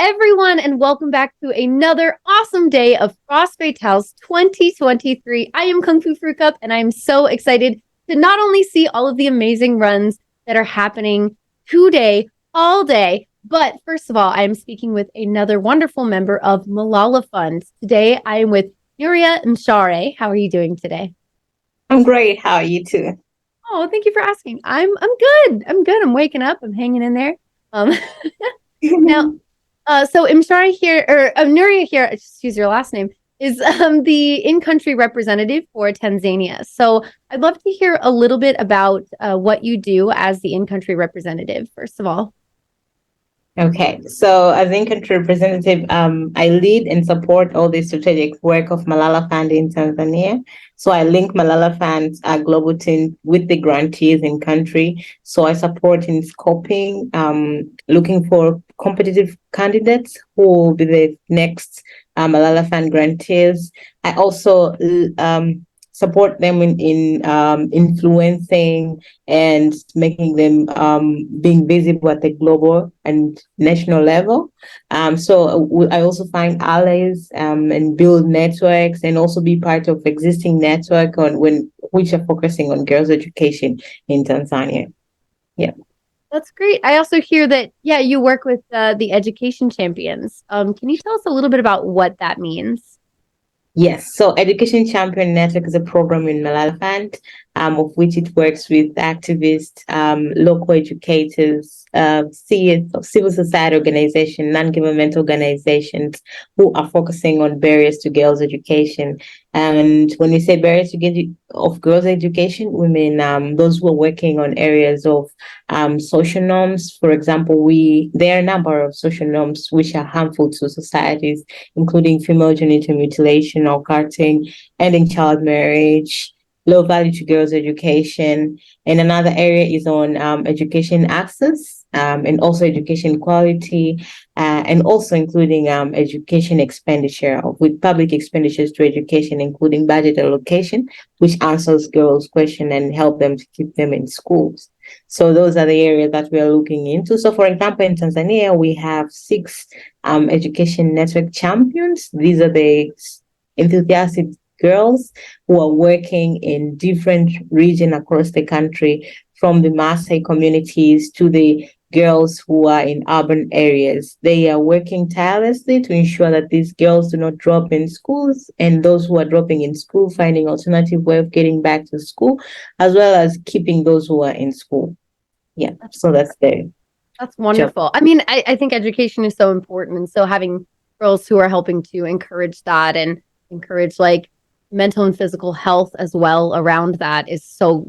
everyone, and welcome back to another awesome day of CrossFit House 2023. I am Kungfufruitcup, and I'm so excited to not only see all of the amazing runs that are happening today, all day, but first of all, I am speaking with another wonderful member of Malala Fund. Today, I am with Nuria Mshare. How are you doing today? I'm great. How are you too? Oh, thank you for asking. I'm good. I'm waking up. I'm hanging in there. Um, now, so Imshari here, or Nuria here, just use your last name, is the in-country representative for Tanzania. So I'd love to hear a little bit about what you do as the in-country representative, first of all. Okay, so as in-country representative, I lead and support all the strategic work of Malala Fund in Tanzania. So I link Malala Fund's global team with the grantees in country. So I support in scoping, looking for competitive candidates who will be the next Malala Fund grantees. I also support them in influencing and making them being visible at the global and national level. So I also find allies and build networks and also be part of existing network which are focusing on girls' education in Tanzania. Yeah. That's great. I also hear that, yeah, you work with the education champions. Can you tell us a little bit about what that means? Yes, so Education Champion Network is a program in Malala Fund, of which it works with activists, local educators, civil society organizations, non-governmental organizations who are focusing on barriers to girls' education. And when we say barriers of girls' education, we mean those who are working on areas of social norms. For example, there are a number of social norms which are harmful to societies, including female genital mutilation or cutting, ending child marriage, low value to girls' education. And another area is on education access and also education quality, and also including education expenditure with public expenditures to education, including budget allocation, which answers girls' question and help them to keep them in schools. So those are the areas that we are looking into. So for example, in Tanzania, we have 6 education network champions. These are the enthusiastic girls who are working in different regions across the country, from the Maasai communities to the girls who are in urban areas. They are working tirelessly to ensure that these girls do not drop in schools, and those who are dropping in school finding alternative way of getting back to school, as well as keeping those who are in school. Yeah, so that's the That's wonderful. I mean, I think education is so important. And so having girls who are helping to encourage that and encourage like mental and physical health as well around that is so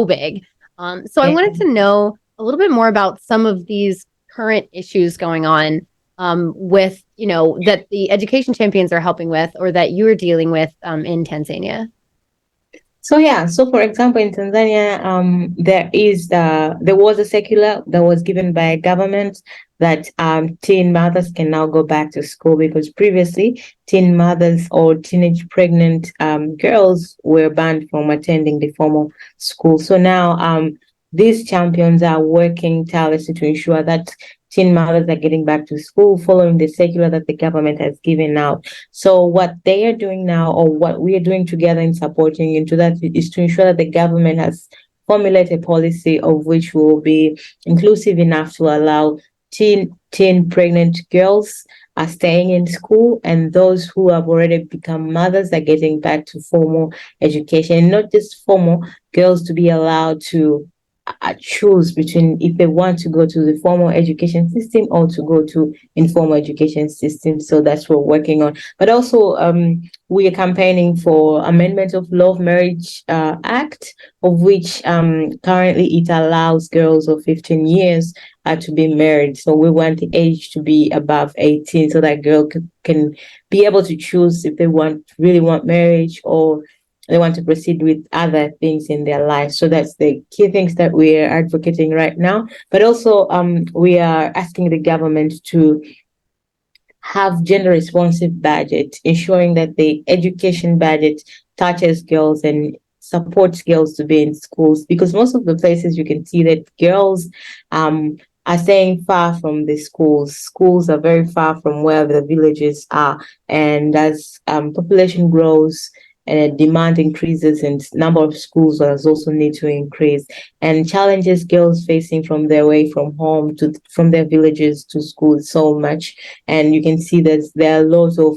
big. So I wanted to know a little bit more about some of these current issues going on with, that the education champions are helping with or that you are dealing with in Tanzania. So for example, in Tanzania, there was a circular that was given by government that teen mothers can now go back to school, because previously teen mothers or teenage pregnant girls were banned from attending the formal school. So now these champions are working tirelessly to ensure that teen mothers are getting back to school following the circular that the government has given out. So what they are doing now, or what we are doing together in supporting into that, is to ensure that the government has formulated a policy of which will be inclusive enough to allow teen pregnant girls are staying in school, and those who have already become mothers are getting back to formal education. And not just formal, girls to be allowed to choose between if they want to go to the formal education system or to go to informal education system. So that's what we're working on. But also we are campaigning for amendment of Law of Marriage Act, of which currently it allows girls of 15 years to be married. So we want the age to be above 18 so that girl can be able to choose if they really want marriage, or they want to proceed with other things in their life. So that's the key things that we are advocating right now. But also we are asking the government to have gender responsive budget, ensuring that the education budget touches girls and supports girls to be in schools, because most of the places you can see that girls are staying far from the schools. Schools are very far from where the villages are. And as population grows and demand increases and number of schools has also need to increase, and challenges girls facing from their way from home to from their villages to school so much. And you can see that there are lots of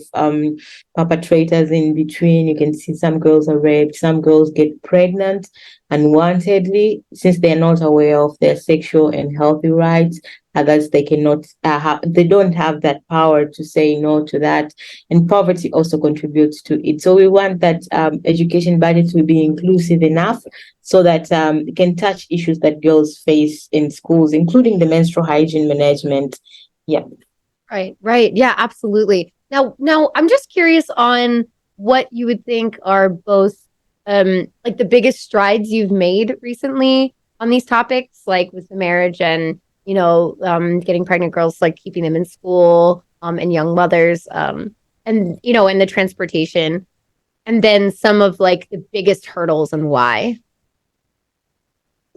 perpetrators in between. You can see some girls are raped, some girls get pregnant unwantedly since they're not aware of their sexual and healthy rights. Others, they cannot they don't have that power to say no to that, and poverty also contributes to it. So we want that education budget to be inclusive enough so that it can touch issues that girls face in schools, including the menstrual hygiene management. Yeah. Right. Yeah, absolutely. Now I'm just curious on what you would think are both like the biggest strides you've made recently on these topics, like with the marriage and, getting pregnant girls, like keeping them in school, and young mothers, and, and the transportation, and then some of like the biggest hurdles and why.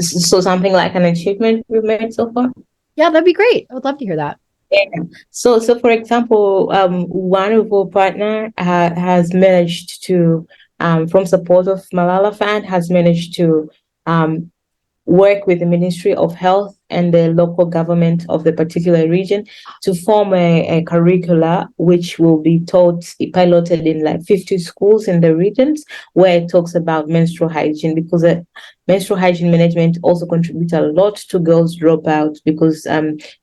So something like an achievement we've made so far. Yeah, that'd be great. I would love to hear that. Yeah. So for example, one of our partner has managed to, from support of Malala Fund, has managed to um, work with the Ministry of Health and the local government of the particular region to form a curricula which will be taught, piloted in like 50 schools in the regions, where it talks about menstrual hygiene, because menstrual hygiene management also contributes a lot to girls dropout, because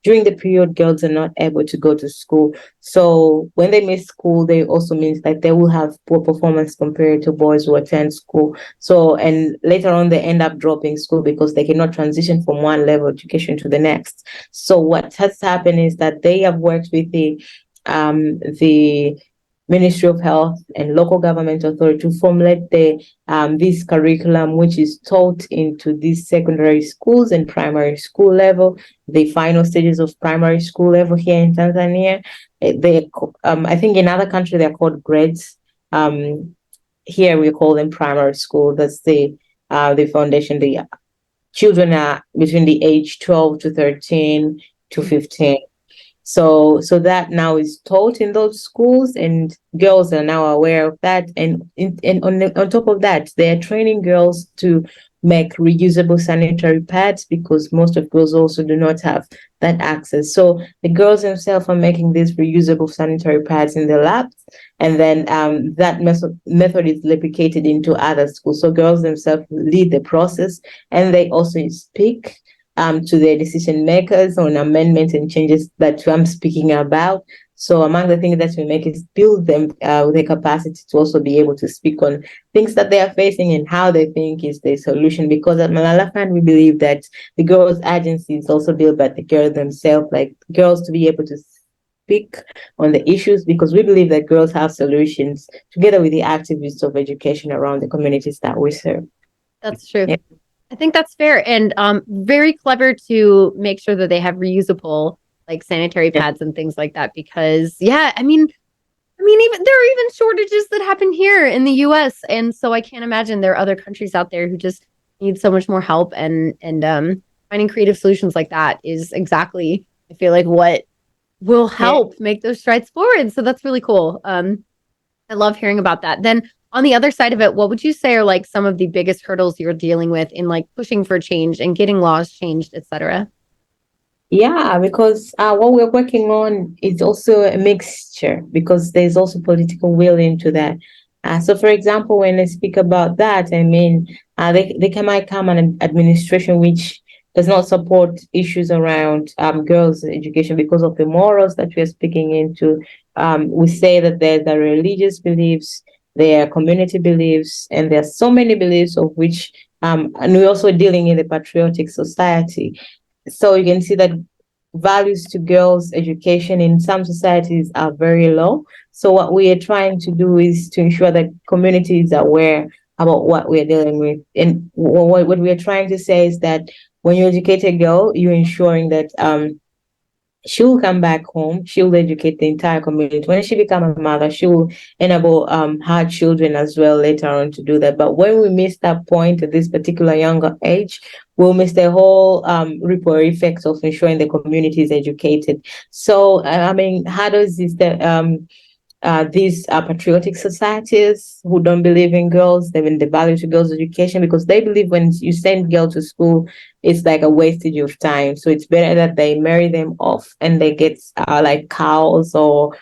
during the period girls are not able to go to school. So when they miss school, they also means that they will have poor performance compared to boys who attend school. So, and later on they end up dropping school because they cannot transition from one level of education to the next. So what has happened is that they have worked with the Ministry of Health and local government authority to formulate this curriculum, which is taught into these secondary schools and primary school level, the final stages of primary school level here in Tanzania. I think in other countries they're called grades. Here we call them primary school. That's the foundation. The children are between the age 12 to 13 to 15. So that now is taught in those schools, and girls are now aware of that. And on top of that, they are training girls to make reusable sanitary pads, because most of girls also do not have that access. So the girls themselves are making these reusable sanitary pads in the labs, and then that method is replicated into other schools. So girls themselves lead the process, and they also speak to the decision makers on amendments and changes that I'm speaking about. So among the things that we make is build them with the capacity to also be able to speak on things that they are facing and how they think is the solution. Because at Malala Fund, we believe that the girls' agency is also built by the girls themselves, like girls to be able to speak on the issues, because we believe that girls have solutions together with the activists of education around the communities that we serve. That's true. Yeah. I think that's fair, and very clever to make sure that they have reusable like sanitary pads and things like that. Because I mean, even there are even shortages that happen here in the U.S., and so I can't imagine there are other countries out there who just need so much more help. And finding creative solutions like that is exactly, I feel like, what will help make those strides forward. So that's really cool. I love hearing about that. Then on the other side of it, what would you say are like some of the biggest hurdles you're dealing with in like pushing for change and getting laws changed, etc.? Yeah, because what we're working on is also a mixture, because there's also political will into that. So, for example, when I speak about that, I mean, might come an administration which does not support issues around girls' education because of the morals that we're speaking into. We say that there are religious beliefs, there are community beliefs, and there are so many beliefs of which, and we're also dealing in the patriotic society. So you can see that values to girls' education in some societies are very low. So what we are trying to do is to ensure that community is aware about what we're dealing with. And what we are trying to say is that when you educate a girl, you're ensuring that she'll come back home, she'll educate the entire community. When she becomes a mother, she will enable her children as well later on to do that. But when we miss that point at this particular younger age, we'll miss the whole ripple effect of ensuring the community is educated. So I mean, how does this these patriotic societies who don't believe in girls, they mean the value to girls' education, because they believe when you send girl to school, it's like a wastage of time. So it's better that they marry them off and they get like cows or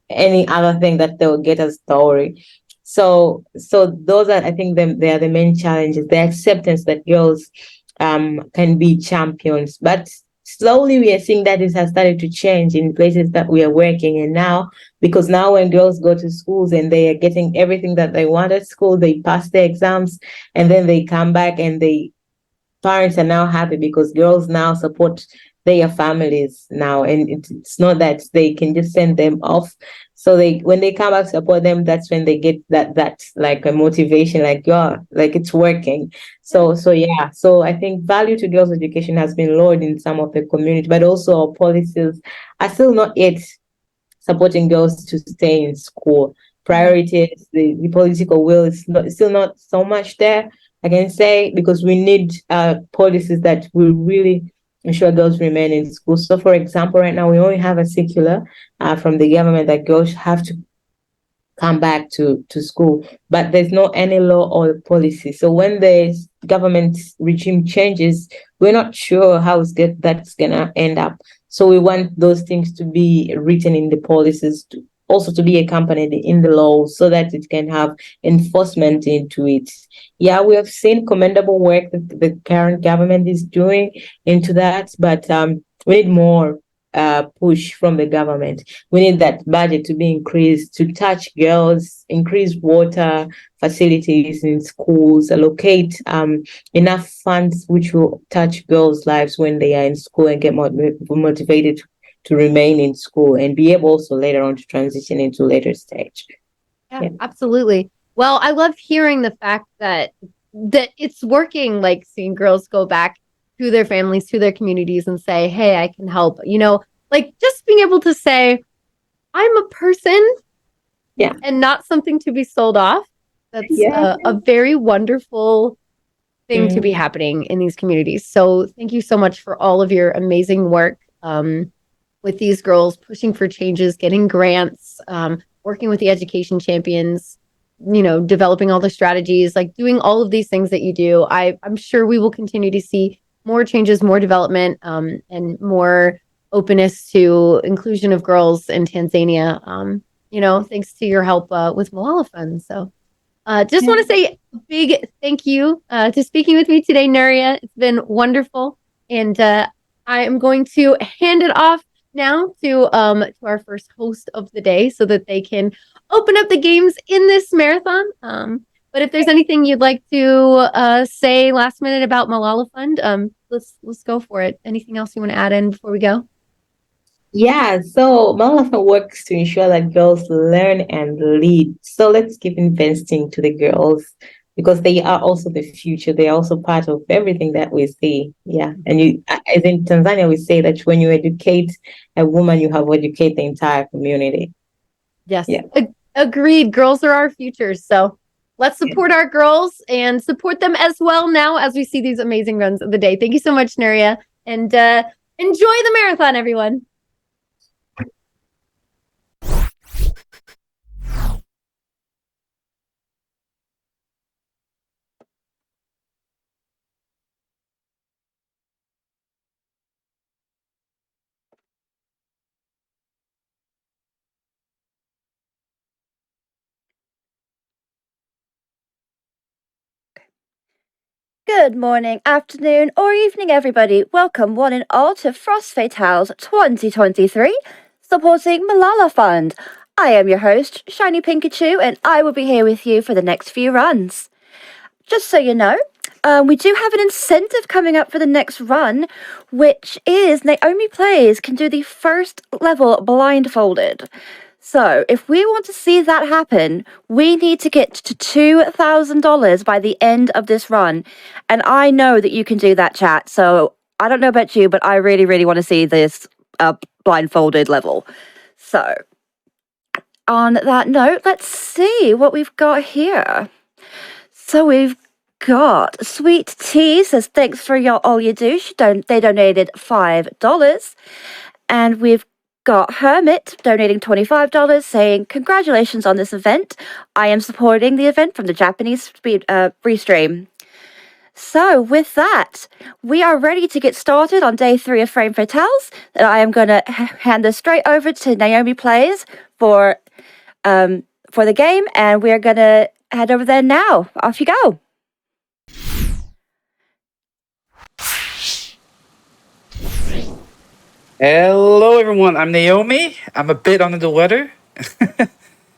any other thing that they'll get as dowry. So those are, I think, they are the main challenges. The acceptance that girls can be champions, but slowly we are seeing that it has started to change in places that we are working in now, because now when girls go to schools and they are getting everything that they want at school, they pass their exams, and then they come back and they parents are now happy because girls now support their families now, and it's not that they can just send them off. So they, when they come back support them, that's when they get that like a motivation, like, yeah, like it's working. So yeah, so I think value to girls education has been lowered in some of the community, but also our policies are still not yet supporting girls to stay in school. Priorities, the political will is still not so much there, I can say, because we need policies that will really ensure girls remain in school. So, for example, right now we only have a circular from the government that girls have to come back to school, but there's no any law or policy. So when the government regime changes, we're not sure how that's gonna end up. So we want those things to be written in the policies, also to be accompanied in the law, so that it can have enforcement into it. Yeah, we have seen commendable work that the current government is doing into that, but we need more push from the government. We need that budget to be increased to touch girls, increase water facilities in schools, allocate enough funds which will touch girls' lives when they are in school and get motivated to remain in school and be able also later on to transition into later stage. Yeah, absolutely. Well, I love hearing the fact that it's working, like seeing girls go back to their families, to their communities and say, "Hey, I can help." Like just being able to say, "I'm a person." Yeah. And not something to be sold off. That's Yeah. a very wonderful thing to be Mm. happening in these communities. So thank you so much for all of your amazing work with these girls, pushing for changes, getting grants, working with the education champions, developing all the strategies, like doing all of these things that you do. I'm sure we will continue to see more changes, more development, and more openness to inclusion of girls in Tanzania. Thanks to your help with Malala Fund. So just want to say a big thank you to speaking with me today, Nuria. It's been wonderful. And I am going to hand it off now to our first host of the day so that they can open up the games in this marathon. But if there's anything you'd like to say last minute about Malala Fund, let's go for it. Anything else you want to add in before we go? Yeah, so Malafa works to ensure that girls learn and lead. So let's keep investing to the girls because they are also the future. They are also part of everything that we see. Yeah. And as in Tanzania, we say that when you educate a woman, you have educated the entire community. Yes. Yeah. Agreed. Girls are our future. So let's support our girls and support them as well now as we see these amazing runs of the day. Thank you so much, Nuria. And enjoy the marathon, everyone. Good morning, afternoon, or evening, everybody. Welcome, one and all, to Frost Fatales 2023, supporting Malala Fund. I am your host, ShinyPinkachu, and I will be here with you for the next few runs. Just so you know, we do have an incentive coming up for the next run, which is NaomiiiPlays can do the first level blindfolded. So, if we want to see that happen, we need to get to $2,000 by the end of this run. And I know that you can do that, chat. So, I don't know about you, but I really, really want to see this a blindfolded level. So, on that note, let's see what we've got here. So we've got Sweet Tea says thanks for all you do. They donated $5. And we've got Hermit donating $25, saying congratulations on this event. I am supporting the event from the Japanese restream. So with that, we are ready to get started on day 3 of Frame Fatales. I am going to hand this straight over to NaomiiiPlays for the game, and we're going to head over there now. Off you go. Hello everyone, I'm Naomi. I'm a bit under the weather.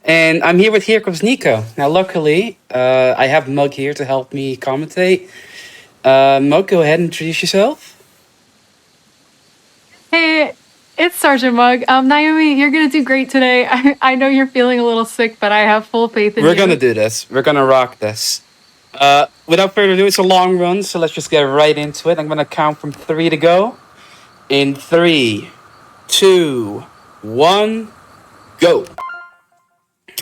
And I'm here with Here Comes Niko. Now luckily, I have Mug here to help me commentate. Mug, go ahead and introduce yourself. Hey, it's Sergeant Mug. Naomi, you're gonna do great today. I know you're feeling a little sick, but I have full faith in you. We're gonna do this. We're gonna rock this. Without further ado, it's a long run, so let's just get right into it. I'm gonna count from 3 to go. In 3, 2, 1, go.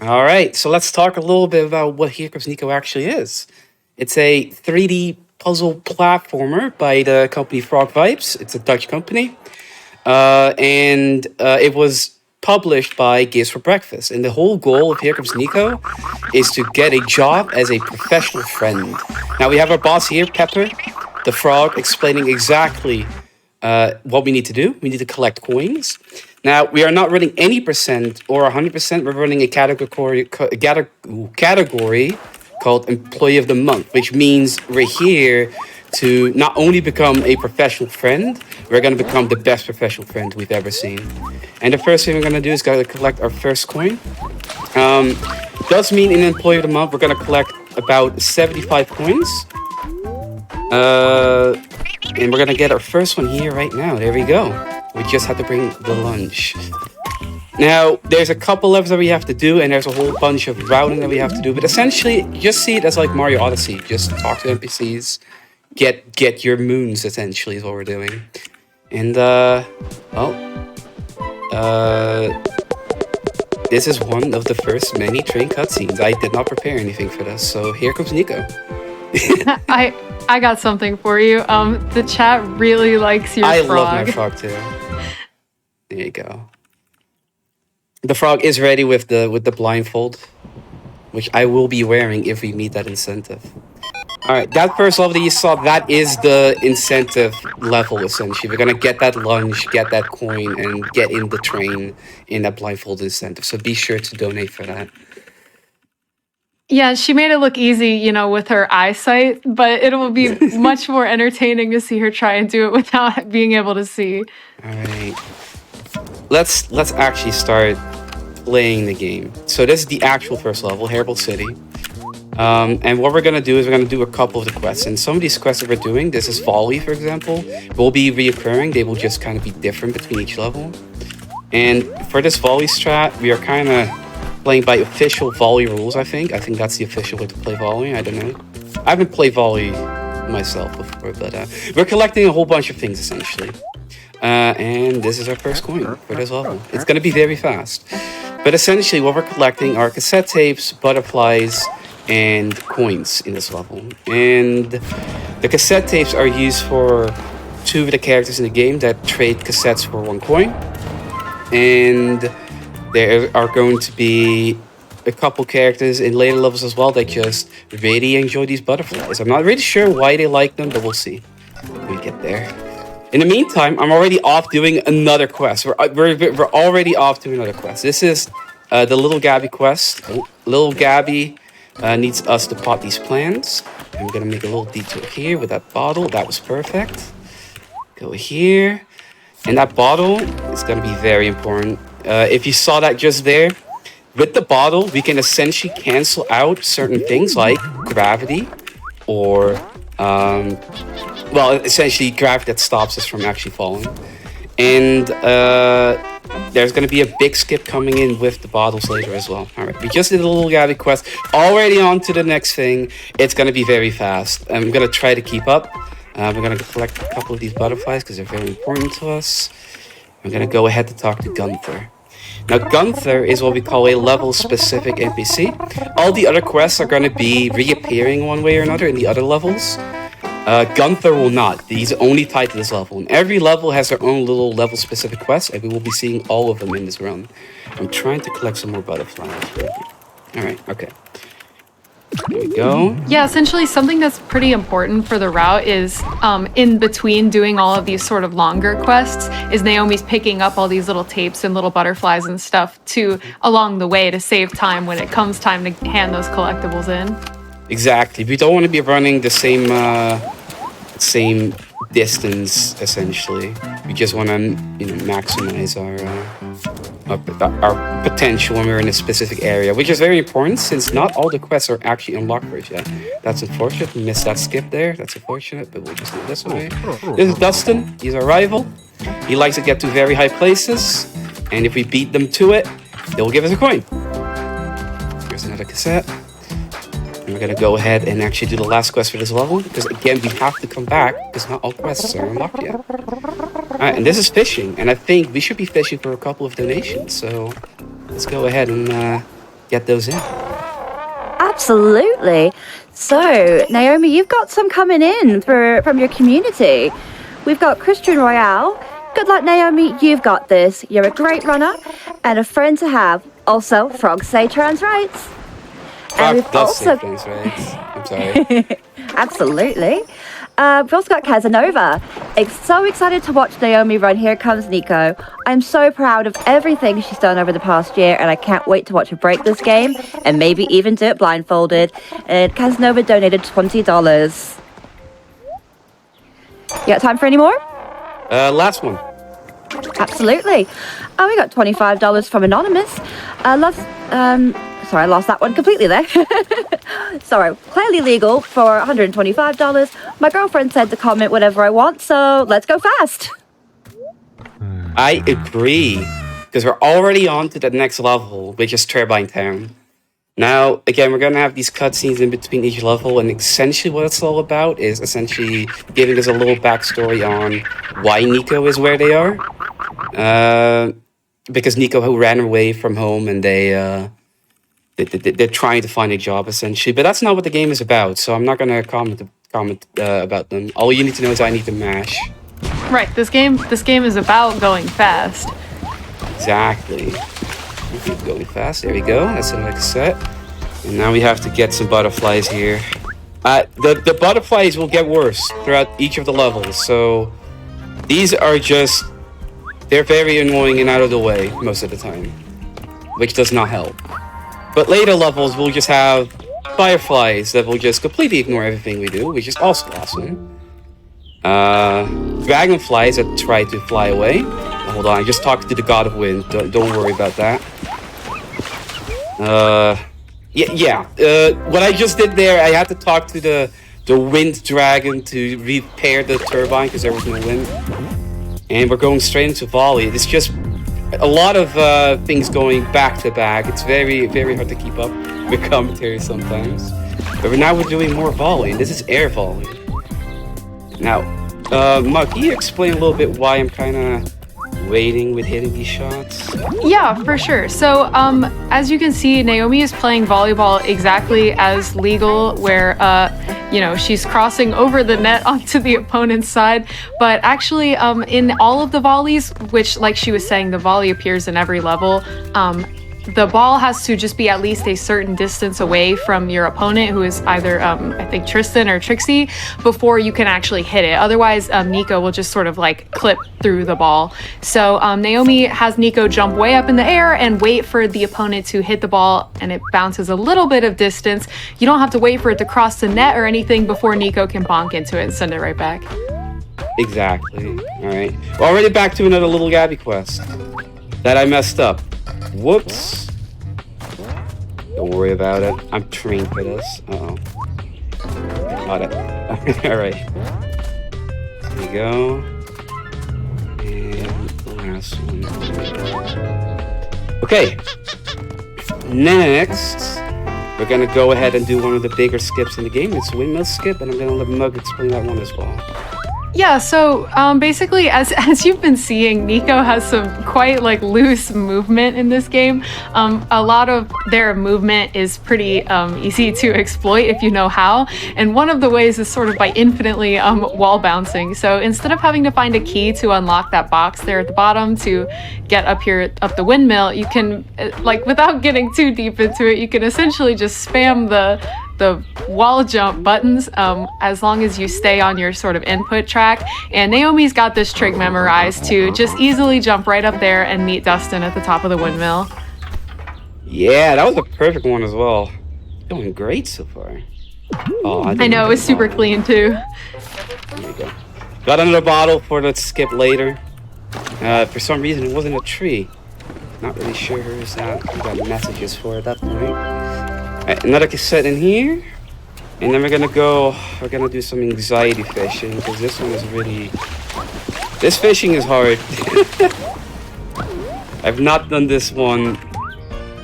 All right, so let's talk a little bit about what Here Comes Niko actually is. It's a 3D puzzle platformer by the company Frog Vibes. It's a Dutch company. And it was published by Gives for Breakfast. And the whole goal of Here Comes Niko is to get a job as a professional friend. Now we have our boss here, Pepper, the frog, explaining exactly what we need to do. We need to collect coins. Now, we are not running any percent or 100%. We're running a category called Employee of the Month, which means we're here to not only become a professional friend, we're going to become the best professional friend we've ever seen. And the first thing we're going to do is going to collect our first coin. Does mean in Employee of the Month, we're going to collect about 75 coins. And we're gonna get our first one here right now. There we go. We just have to bring the lunch. Now, there's a couple levels that we have to do, and there's a whole bunch of routing that we have to do. But essentially, just see it as like Mario Odyssey. Just talk to NPCs, get your moons. Essentially, is what we're doing. And this is one of the first many train cutscenes. I did not prepare anything for this, so here comes Niko. I got something for you. The chat really likes your frog. I love my frog too. There you go. The frog is ready with the blindfold, which I will be wearing if we meet that incentive. All right, that first level that you saw, that is the incentive level essentially. We're gonna get that lunch, get that coin, and get in the train in that blindfold incentive. So be sure to donate for that. Yeah, she made it look easy, with her eyesight, but it will be much more entertaining to see her try and do it without being able to see. All right. Let's actually start playing the game. So this is the actual first level, Hairball City. And what we're going to do is we're going to do a couple of the quests. And some of these quests that we're doing, this is volley, for example, will be reoccurring. They will just kind of be different between each level. And for this volley strat, we are kind of playing by official volley rules, I think. I think that's the official way to play volley. I don't know. I haven't played volley myself before, but we're collecting a whole bunch of things, essentially. And this is our first coin for this level. It's going to be very fast. But essentially, what we're collecting are cassette tapes, butterflies, and coins in this level. And the cassette tapes are used for 2 of the characters in the game that trade cassettes for 1 coin. And there are going to be a couple characters in later levels as well that just really enjoy these butterflies. I'm not really sure why they like them, but we'll see when we get there. In the meantime, I'm already off doing another quest. We're already off doing another quest. This is the Little Gabby quest. Little Gabby needs us to pot these plants. I'm going to make a little detour here with that bottle. That was perfect. Go here. And that bottle is going to be very important. If you saw that just there, with the bottle, we can essentially cancel out certain things like gravity or, essentially gravity that stops us from actually falling. And there's going to be a big skip coming in with the bottles later as well. All right, we just did a Little Gabby quest. Already on to the next thing. It's going to be very fast. I'm going to try to keep up. We're going to collect a couple of these butterflies because they're very important to us. I'm gonna go ahead to talk to Gunther. Now, Gunther is what we call a level-specific NPC. All the other quests are gonna be reappearing one way or another in the other levels. Gunther will not. He's only tied to this level. And every level has their own little level-specific quests, and we will be seeing all of them in this run. I'm trying to collect some more butterflies. Alright, okay. There we go. Yeah, essentially something that's pretty important for the route is in between doing all of these sort of longer quests is Naomi's picking up all these little tapes and little butterflies and stuff along the way to save time when it comes time to hand those collectibles in. Exactly. We don't want to be running the same distance, essentially. We just want to, maximize our potential when we're in a specific area, which is very important since not all the quests are actually unlocked for us yet. That's unfortunate. We missed that skip there. That's unfortunate, but we'll just do it this way. This is Dustin. He's our rival. He likes to get to very high places, and if we beat them to it, they'll give us a coin. Here's another cassette. And we're gonna go ahead and actually do the last quest for this level, because again, we have to come back, because not all quests are unlocked yet. Alright, and this is fishing, and I think we should be fishing for a couple of donations, so let's go ahead and get those in. Absolutely. So, Naomi, you've got some coming in from your community. We've got Christian Royale. Good luck, Naomi. You've got this. You're a great runner and a friend to have. Also, frogs say trans rights. And we've also... Trans rights. I'm sorry. Absolutely. We've also got Casanova. So excited to watch Naomi run. Here comes Niko. I'm so proud of everything she's done over the past year, and I can't wait to watch her break this game and maybe even do it blindfolded. And Casanova donated $20. You got time for any more? Last one. Absolutely. Oh, we got $25 from Anonymous. Sorry, I lost that one completely there. Sorry, clearly legal for $125. My girlfriend said to comment whatever I want, so let's go fast. I agree, because we're already on to the next level, which is Turbine Town. Now, again, we're going to have these cutscenes in between each level, and essentially what it's all about is essentially giving us a little backstory on why Niko is where they are. Because Niko ran away from home, and they're trying to find a job, essentially. But that's not what the game is about, so I'm not going to comment about them. All you need to know is I need to mash. Right, this game is about going fast. Exactly. We keep going fast. There we go. That's the next set. And now we have to get some butterflies here. The butterflies will get worse throughout each of the levels, so these are just... They're very annoying and out of the way most of the time, which does not help. But later levels, we'll just have fireflies that will just completely ignore everything we do, which is also awesome. Dragonflies that try to fly away. Hold on, I just talked to the God of Wind. Don't worry about that. What I just did there, I had to talk to the Wind Dragon to repair the turbine because there was no wind. And we're going straight into volley. It's just a lot of things going back to back. It's very, very hard to keep up with commentary sometimes. But now we're doing more volley. This is air volley. Now, Mug, can you explain a little bit why I'm kind of waiting with hitting these shots? Yeah, for sure. So, as you can see, Naomi is playing volleyball exactly as legal, where, she's crossing over the net onto the opponent's side. But actually, in all of the volleys, which, like she was saying, the volley appears in every level, the ball has to just be at least a certain distance away from your opponent, who is either, I think, Tristan or Trixie, before you can actually hit it. Otherwise, Niko will just sort of like clip through the ball. So Naomi has Niko jump way up in the air and wait for the opponent to hit the ball, and it bounces a little bit of distance. You don't have to wait for it to cross the net or anything before Niko can bonk into it and send it right back. Exactly. All right. We're already back to another little Gabby quest that I messed up. Whoops. Don't worry about it. I'm trained for this. Uh-oh. Got it. Alright. There we go. And the last one. Okay. Next, we're going to go ahead and do one of the bigger skips in the game. It's Windmill Skip, and I'm going to let Mug explain that one as well. Yeah, so basically, as you've been seeing, Niko has some quite like loose movement in this game. A lot of their movement is pretty easy to exploit if you know how. And one of the ways is sort of by infinitely wall bouncing. So instead of having to find a key to unlock that box there at the bottom to get up here up the windmill, you can like without getting too deep into it, you can essentially just spam the wall jump buttons as long as you stay on your sort of input track. And Naomi's got this trick memorized to just easily jump right up there and meet Dustin at the top of the windmill. Yeah, that was a perfect one as well. Doing great so far. Oh, I know, it was super clean too. There we go. Got another bottle for the skip later. For some reason, it wasn't a tree. Not really sure who's that. We got messages for at that point. Alright, another cassette in here. And then we're gonna do some anxiety fishing, because this one is really... This fishing is hard. I've not done this one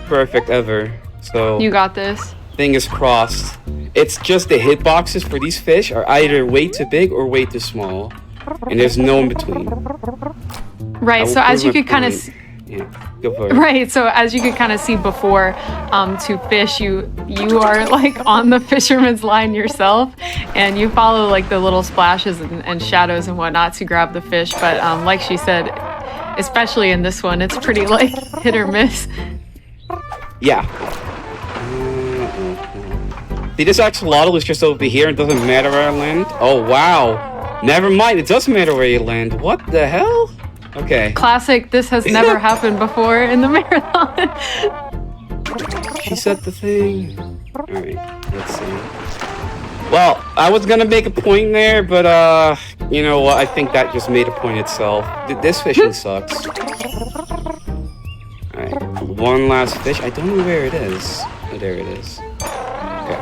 perfect ever, so... You got this. Fingers crossed. It's just the hitboxes for these fish are either way too big or way too small. And there's no in between. Right, so as you could kind of... Yeah, go for it. Right, so as you could kind of see before, to fish, you are like on the fisherman's line yourself, and you follow like the little splashes and shadows and whatnot to grab the fish. But like she said, especially in this one, it's pretty like hit or miss. Yeah. See, this axolotl is just over here. It doesn't matter where I land. Oh, wow. Never mind. It doesn't matter where you land. What the hell? Okay. Classic, this has never happened before in the marathon. She said the thing. Alright, let's see. Well, I was gonna make a point there, but you know what? I think that just made a point itself. This fishing sucks. Alright, one last fish. I don't know where it is. Oh, there it is. Okay.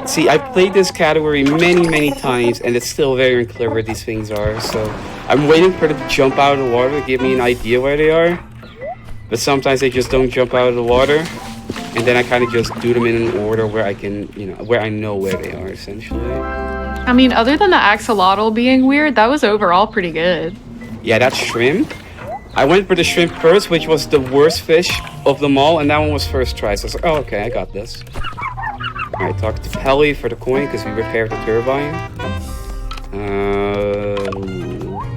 See, I played this category many times, and it's still very unclear where these things are, so I'm waiting for them to jump out of the water to give me an idea where they are. But sometimes they just don't jump out of the water, and then I kind of just do them in an order where I can, you know, where I know where they are, essentially. I mean, other than the axolotl being weird, that was overall pretty good. Yeah, that shrimp. I went for the shrimp first, which was the worst fish of them all, and that one was first try, so I was like, oh, okay, I got this. Alright, talk to Pelly for the coin because we repaired the turbine.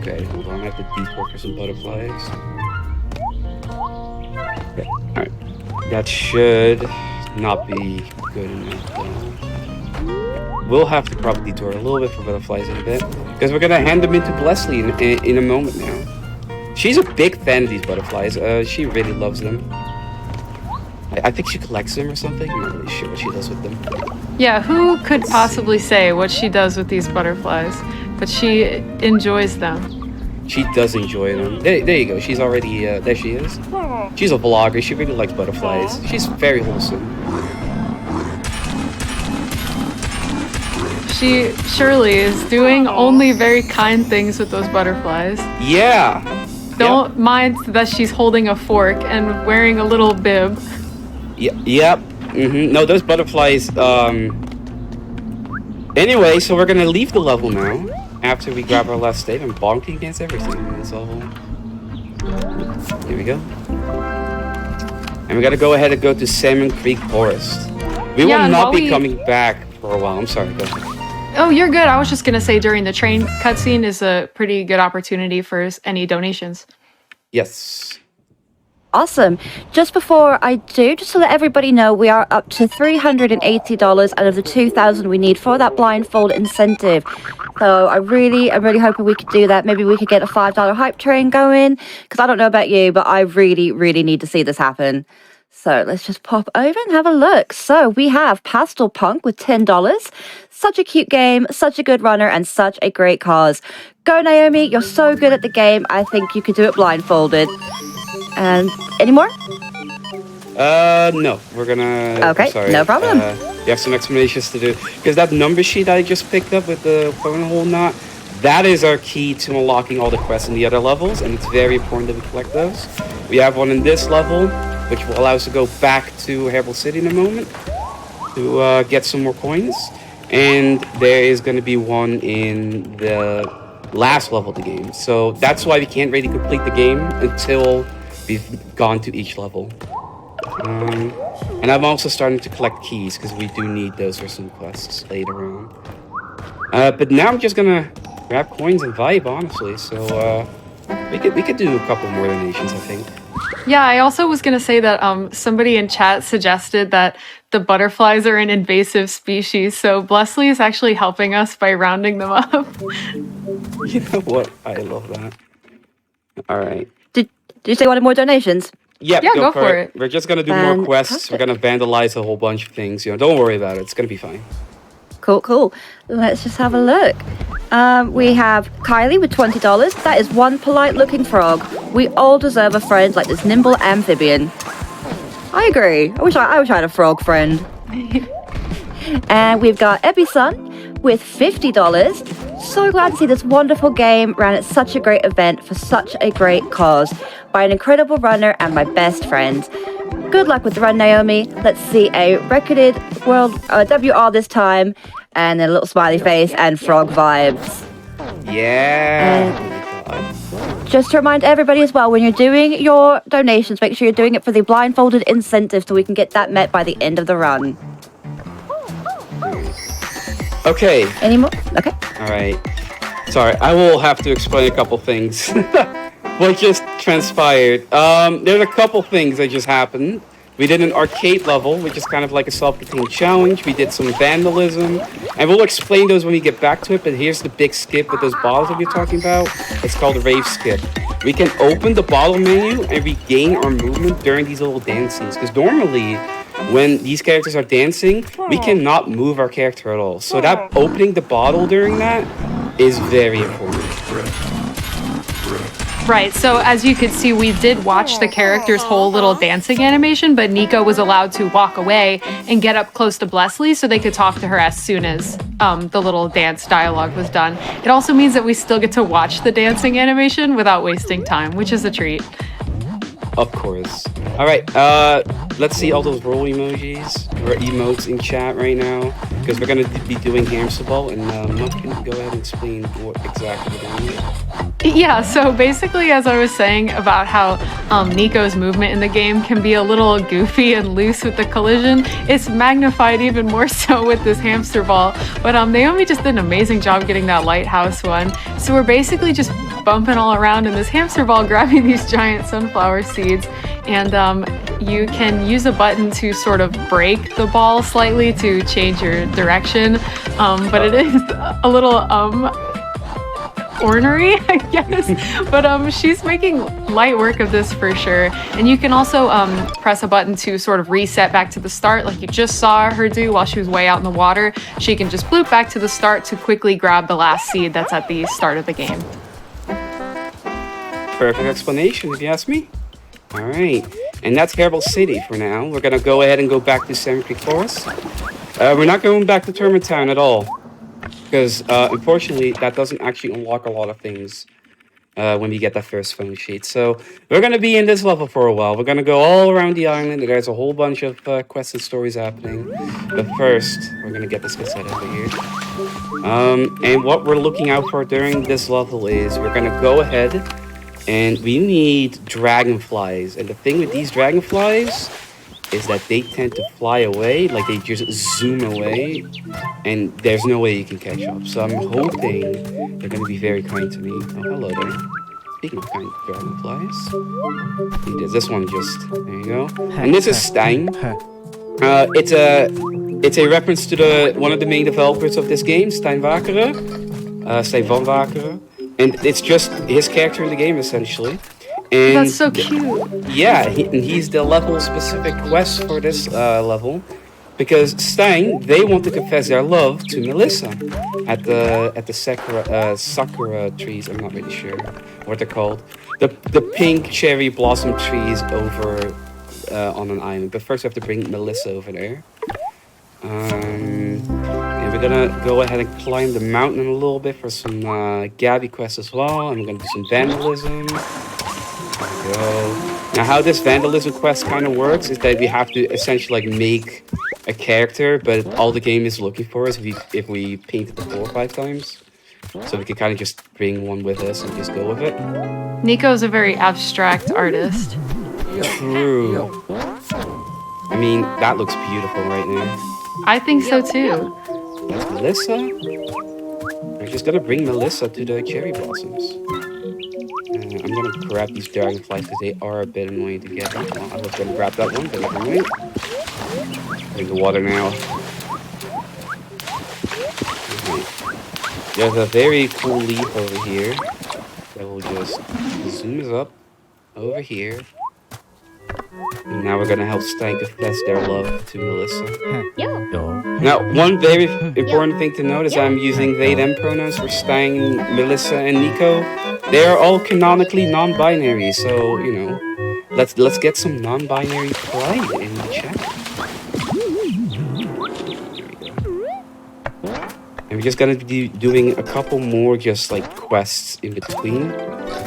Okay, hold on. I have to default for some butterflies. Okay, alright. That should not be good enough though. We'll have to probably detour a little bit for butterflies in a bit because we're gonna hand them into Leslie in a moment now. She's a big fan of these butterflies. She really loves them. I think she collects them or something. I'm not really sure what she does with them. Yeah, who could possibly say what she does with these butterflies? But she enjoys them. She does enjoy them. There you go. She's already, there she is. She's a vlogger. She really likes butterflies. She's very wholesome. She surely is doing only very kind things with those butterflies. Yeah. Don't mind that she's holding a fork and wearing a little bib. Yep. No, those butterflies. Anyway, so we're gonna leave the level now after we grab our last save and bonking against everything in this level. Here we go. And we gotta go ahead and go to Salmon Creek Forest. We will not be coming back for a while. I'm sorry, go ahead. Oh, you're good. I was just gonna say during the train cutscene is a pretty good opportunity for any donations. Yes. Awesome. Just before I do, just to let everybody know, we are up to $380 out of the $2,000 we need for that blindfold incentive. So I'm really hoping we could do that. Maybe we could get a $5 hype train going, because I don't know about you, but I really need to see this happen. So let's just pop over and have a look. So we have Pastel Punk with $10. Such a cute game, such a good runner, and such a great cause. Go, Naomi. You're so good at the game. I think you could do it blindfolded. And any more? No. We're gonna... Okay, sorry. no problem. You have some explanations to do. Because that number sheet I just picked up with the phone hole knot, that is our key to unlocking all the quests in the other levels, and it's very important that we collect those. We have one in this level, which will allow us to go back to Herbal City in a moment to get some more coins. And there is going to be one in the last level of the game. So that's why we can't really complete the game until we've gone to each level. And I'm also starting to collect keys because we do need those for some quests later on. But now I'm just gonna grab coins and vibe, honestly. So we could do a couple more donations, I think. Yeah, I also was going to say that somebody in chat suggested that the butterflies are an invasive species, so Blessley is actually helping us by rounding them up. You know what? I love that. All right. Did you say you wanted more donations? Yeah, go for it. We're just gonna do more quests. We're gonna vandalize a whole bunch of things. You know, don't worry about it. It's gonna be fine. Cool. Let's just have a look. We have Kylie with $20. That is one polite-looking frog. We all deserve a friend like this nimble amphibian. I agree. I wish I had a frog friend. And we've got Ebby-san with $50. So glad to see this wonderful game ran at such a great event for such a great cause by an incredible runner and my best friend. Good luck with the run, Naomi. Let's see a recorded world WR this time, and a little smiley face and frog vibes. Yeah. Just to remind everybody as well, when you're doing your donations, make sure you're doing it for the blindfolded incentive so we can get that met by the end of the run. Okay. Any more? Okay. All right. Sorry, I will have to explain a couple things. What just transpired? There's a couple things that just happened. We did an arcade level, which is kind of like a self-contained challenge. We did some vandalism, and we'll explain those when we get back to it. But here's the big skip with those bottles that you're talking about. It's called a rave skip. We can open the bottle menu and regain our movement during these little dance scenes. Because normally, when these characters are dancing, we cannot move our character at all. So that opening the bottle during that is very important. Right, so as you could see, we did watch the character's whole little dancing animation, but Niko was allowed to walk away and get up close to Blessley so they could talk to her as soon as the little dance dialogue was done. It also means that we still get to watch the dancing animation without wasting time, which is a treat. Of course. All right, let's see all those roll emojis or emotes in chat right now, because we're going to be doing hamster ball, and Mutt can go ahead and explain what exactly we're doing. Yeah, so basically, as I was saying about how Niko's movement in the game can be a little goofy and loose with the collision, it's magnified even more so with this hamster ball. But Naomi just did an amazing job getting that lighthouse one. So we're basically just bumping all around in this hamster ball, grabbing these giant sunflower seeds, and you can use a button to sort of break the ball slightly to change your direction, but it is a little ornery, I guess. But she's making light work of this for sure. And you can also press a button to sort of reset back to the start, like you just saw her do while she was way out in the water. She can just bloop back to the start to quickly grab the last seed that's at the start of the game. Perfect explanation, if you ask me. All right, and that's Hairball City for now. We're gonna go ahead and go back to Salmon Creek Forest. We're not going back to Tournament Town at all, because unfortunately that doesn't actually unlock a lot of things when we get that first phone sheet. So we're gonna be in this level for a while. We're gonna go all around the island. There's a whole bunch of quests and stories happening. But first, we're gonna get this cassette over here. And what we're looking out for during this level is we're gonna go ahead and we need dragonflies. And the thing with these dragonflies is that they tend to fly away, like they just zoom away, and there's no way you can catch up. So I'm hoping they're going to be very kind to me. Oh, hello there. Speaking of kind dragonflies, this one just, there you go. And this is Stein. It's a reference to one of the main developers of this game, Stein Wakeren, Stein van Wakeren. And it's just his character in the game, essentially. And that's so cute. Yeah, he's the level-specific quest for this level, because Stein, they want to confess their love to Melissa at the sakura trees. I'm not really sure what they're called. The pink cherry blossom trees over on an island. But first, we have to bring Melissa over there. And we're gonna go ahead and climb the mountain a little bit for some Gabby quests as well. And we're gonna do some vandalism. There we go. Now, how this vandalism quest kind of works is that we have to essentially like make a character, but all the game is looking for is if we paint it 4 or 5 times. So we can kind of just bring one with us and just go with it. Niko's a very abstract artist. True. I mean, that looks beautiful right now. I think so too. That's Melissa. We're just gonna bring Melissa to the cherry blossoms. I'm gonna grab these dragonflies because they are a bit annoying to get. Well, I was gonna grab that one, but never mind. In the water now. There's a very cool leaf over here that will just zoom us up over here. And now we're gonna help Stein confess their love to Melissa. Now, one very important thing to note is I'm using they them pronouns for Stein, Melissa, and Niko. They are all canonically non-binary, so you know, let's get some non-binary pride in the chat. And we're just gonna be doing a couple more just like quests in between.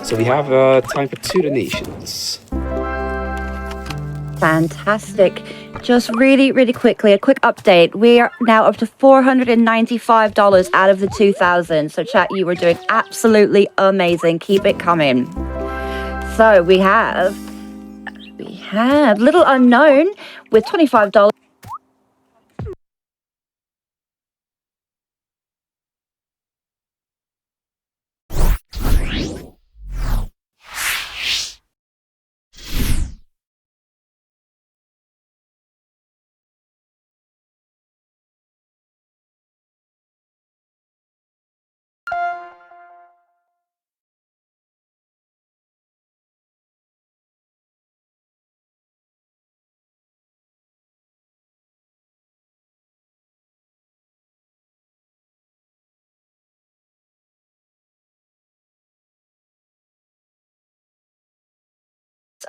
So we have time for 2 donations. Fantastic. Just really quickly, a quick update. We are now up to $495 out of the 2,000. So chat, you were doing absolutely amazing. Keep it coming. So we have Little Unknown with $25.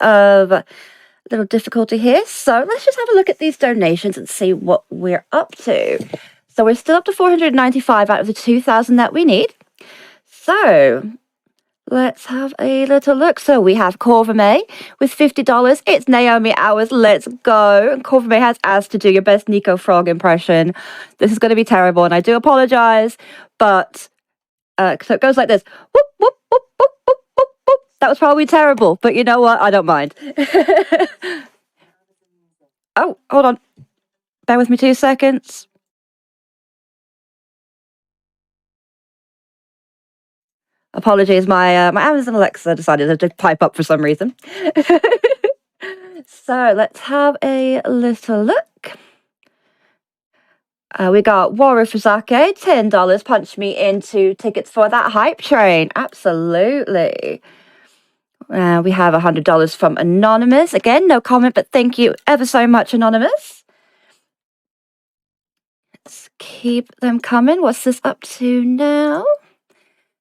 Of a little difficulty here. So let's just have a look at these donations and see what we're up to. So we're still up to 495 out of the 2,000 that we need. So let's have a little look. So we have Corvame with $50. It's Naomi hours. Let's go. And Corvame has asked to do your best Niko Frog impression. This is going to be terrible, and I do apologize, but so it goes like this. Whoop, whoop, whoop, whoop, whoop, whoop, whoop. That was probably terrible, but you know what? I don't mind. Oh, hold on. Bear with me 2 seconds. Apologies, my Amazon Alexa decided to pipe up for some reason. So let's have a little look. We got Waru Fusake, $10. Punch me into tickets for that hype train. Absolutely. We have $100 from Anonymous. Again, no comment, but thank you ever so much, Anonymous. Let's keep them coming. What's this up to now?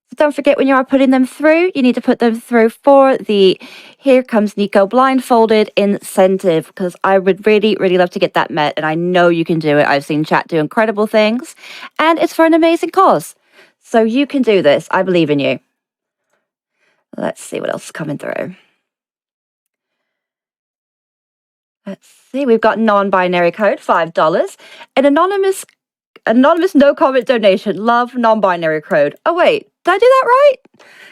So don't forget, when you are putting them through, you need to put them through for the Here Comes Niko blindfolded incentive, because I would really love to get that met, and I know you can do it. I've seen chat do incredible things, and it's for an amazing cause. So you can do this. I believe in you. Let's see what else is coming through. Let's see. We've got non-binary code, $5. An anonymous no comment donation. Love non-binary code. Oh wait, did I do that right?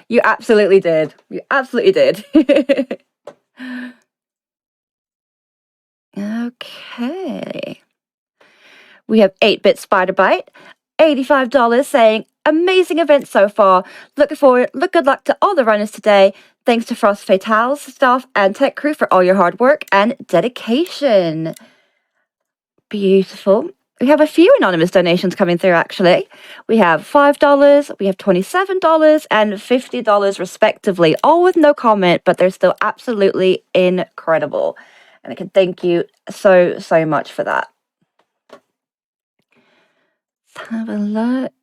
You absolutely did. You absolutely did. Okay. We have 8-bit Spider Bite, $85, saying amazing event so far. Good luck to all the runners today. Thanks to Frost Fatale's staff and tech crew for all your hard work and dedication. Beautiful. We have a few anonymous donations coming through, actually. We have $5, we have $27, and $50 respectively, all with no comment, but they're still absolutely incredible. And I can thank you so much for that. Let's have a look.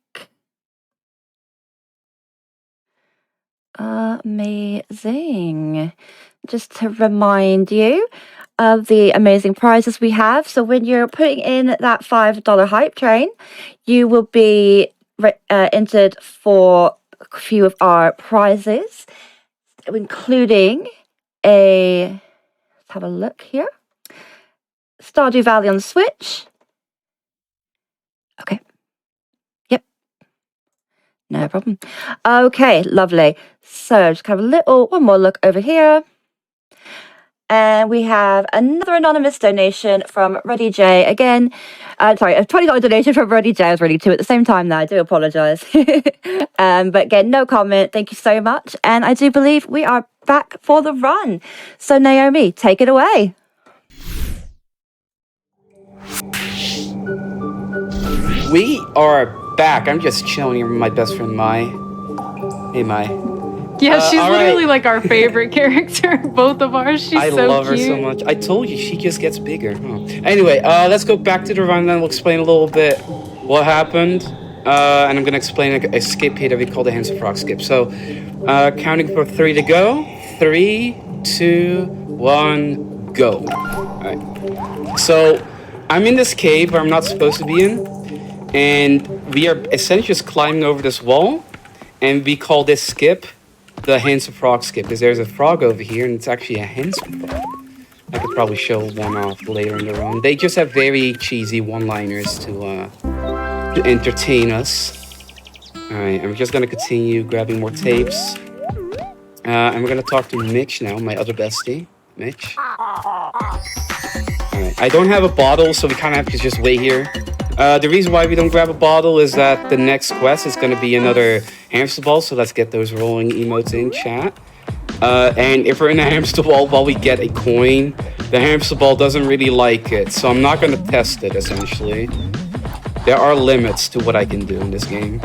Amazing. Just to remind you of the amazing prizes we have. So when you're putting in that $5 hype train, you will be entered for a few of our prizes, including let's have a look here. Stardew Valley on the Switch. Okay. Yep. No problem. Okay, lovely. So just kind of one more look over here. And we have another anonymous donation from Ruddy J. Again, sorry, a $20 donation from Ruddy J. I was reading two at the same time now. I do apologise. But again, no comment. Thank you so much. And I do believe we are back for the run. So Naomi, take it away. We are back. I'm just chilling here with my best friend Mai. Hey Mai. Yeah, she's all literally right. like our favorite character, both of ours. She's I so love her cute. so much. I told you, she just gets bigger. Huh? Anyway, let's go back to the run, and then we'll explain a little bit what happened. And I'm going to explain a skip here that we call the Hands of Rock skip. So, counting for 3 to go. 3, 2, 1, go. All right. So, I'm in this cave where I'm not supposed to be in. And we are essentially just climbing over this wall. And we call this skip the Hands of Frog skip, because there's a frog over here, and it's actually a handsome frog. I could probably show one off later in the run. They just have very cheesy one-liners to entertain us. All right, I'm just gonna continue grabbing more tapes, and we're gonna talk to Mitch now, my other bestie, Mitch. All right, I don't have a bottle, so we kind of have to just wait here. The reason why we don't grab a bottle is that the next quest is going to be another hamster ball, so let's get those rolling emotes in chat. And if we're in a hamster ball while we get a coin, the hamster ball doesn't really like it, so I'm not going to test it, essentially. There are limits to what I can do in this game.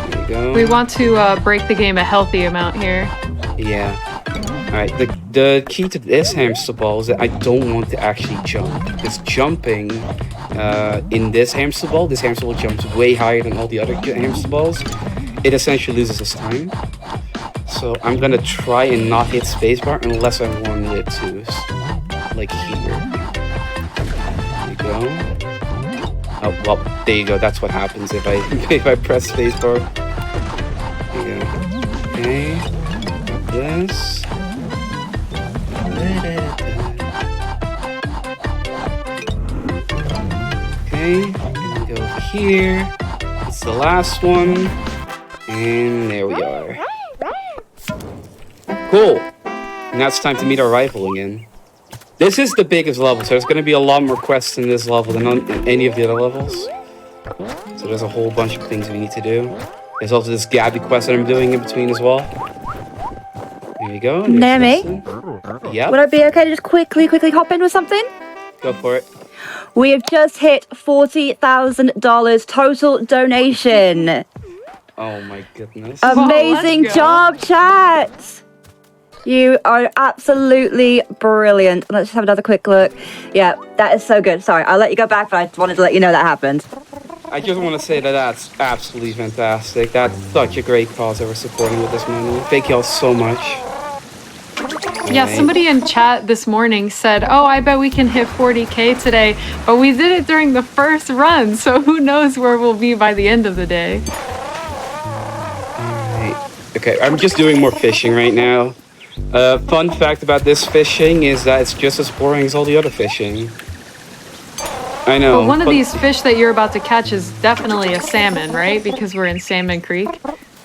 There we go. We want to break the game a healthy amount here. Yeah. Alright, the key to this hamster ball is that I don't want to actually jump. Because jumping in this hamster ball jumps way higher than all the other hamster balls. It essentially loses its time. So I'm gonna try and not hit spacebar unless I want it to. Like here. There you go. Oh, well, there you go. That's what happens if I press spacebar. There you go. Okay. Got this. Okay, and go over here. It's the last one. And there we are. Cool. Now it's time to meet our rival again. This is the biggest level, so there's going to be a lot more quests in this level than on any of the other levels. So there's a whole bunch of things we need to do. There's also this Gabby quest that I'm doing in between as well. There you go. Naomi? Yep. Would I be okay to just quickly hop in with something? Go for it. We have just hit $40,000 total donation. Oh my goodness. Amazing let's go. job, chat. You are absolutely brilliant. Let's just have another quick look. Yeah, that is so good. Sorry, I'll let you go back, but I just wanted to let you know that happened. I just want to say that that's absolutely fantastic. That's such a great cause that we're supporting with this money. Thank y'all so much. Yeah, Alright. somebody in chat this morning said, oh, I bet we can hit 40K today, but we did it during the first run, so who knows where we'll be by the end of the day. Alright. Okay, I'm just doing more fishing right now. Fun fact about this fishing is that it's just as boring as all the other fishing. I know. But one of but- these fish that you're about to catch is definitely a salmon, right? Because we're in Salmon Creek.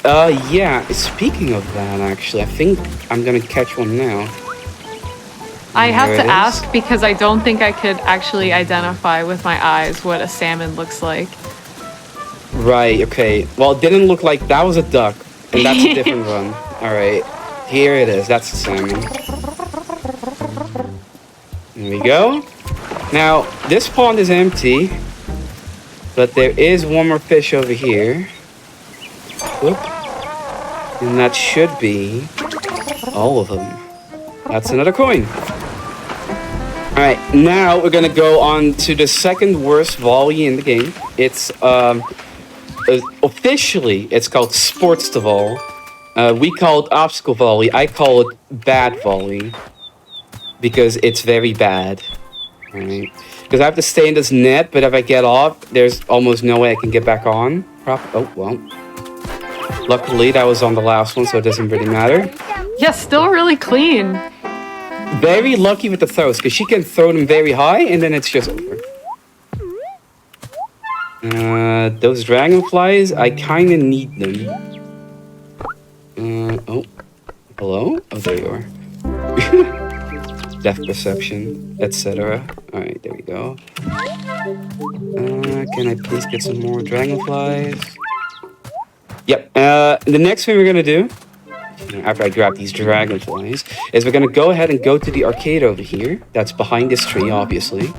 Yeah, speaking of that, actually, I think I'm gonna catch one now. I have There to it is. ask because I don't think I could actually identify with my eyes what a salmon looks like. Right, okay. Well, it didn't look like that was a duck, and that's a different one. Alright, here it is. That's the salmon. There we go. Now, this pond is empty, but there is one more fish over here. Whoop. And that should be all of them. That's another coin. Alright, now we're gonna go on to the second worst volley in the game. It's officially it's called sports to volley. We call it obstacle volley. I call it bad volley because it's very bad. Alright, because I have to stay in this net, but if I get off, there's almost no way I can get back on. Oh well. Luckily, that was on the last one, so it doesn't really matter. Yeah, still really clean. Very lucky with the throws, because she can throw them very high, and then it's just over. Those dragonflies, I kind of need them. Oh, hello? Oh, there you are. Depth perception, etc. Alright, there we go. Can I please get some more dragonflies? Yep, the next thing we're gonna do, after I grab these dragonflies, is we're gonna go ahead and go to the arcade over here. That's behind this tree, obviously.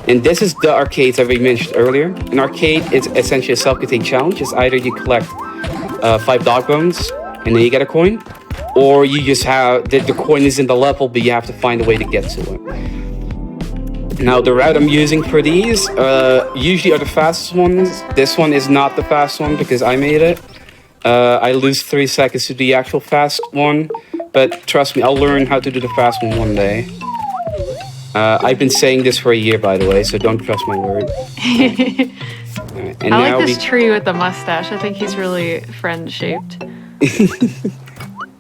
And this is the arcades that we mentioned earlier. An arcade is essentially a self-contained challenge. It's either you collect 5 dog bones, and then you get a coin, or you just have, the coin is in the level, but you have to find a way to get to it. Now, the route I'm using for these usually are the fastest ones. This one is not the fast one because I made it. I lose 3 seconds to the actual fast one, but trust me, I'll learn how to do the fast one day. I've been saying this for a year, by the way, so don't trust my word. Right, and I like this tree with the mustache. I think he's really friend-shaped.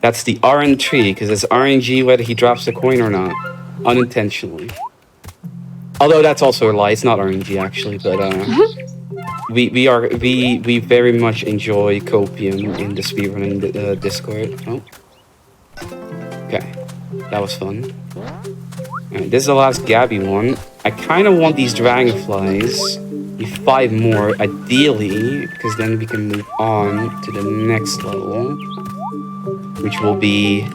That's the RN tree, because it's RNG whether he drops the coin or not, unintentionally. Although that's also a lie, it's not RNG actually, but we very much enjoy copium in the speedrunning Discord. Oh, okay, that was fun. Alright, this is the last Gabby one. I kind of want these dragonflies. Need 5 more, ideally, because then we can move on to the next level, which will be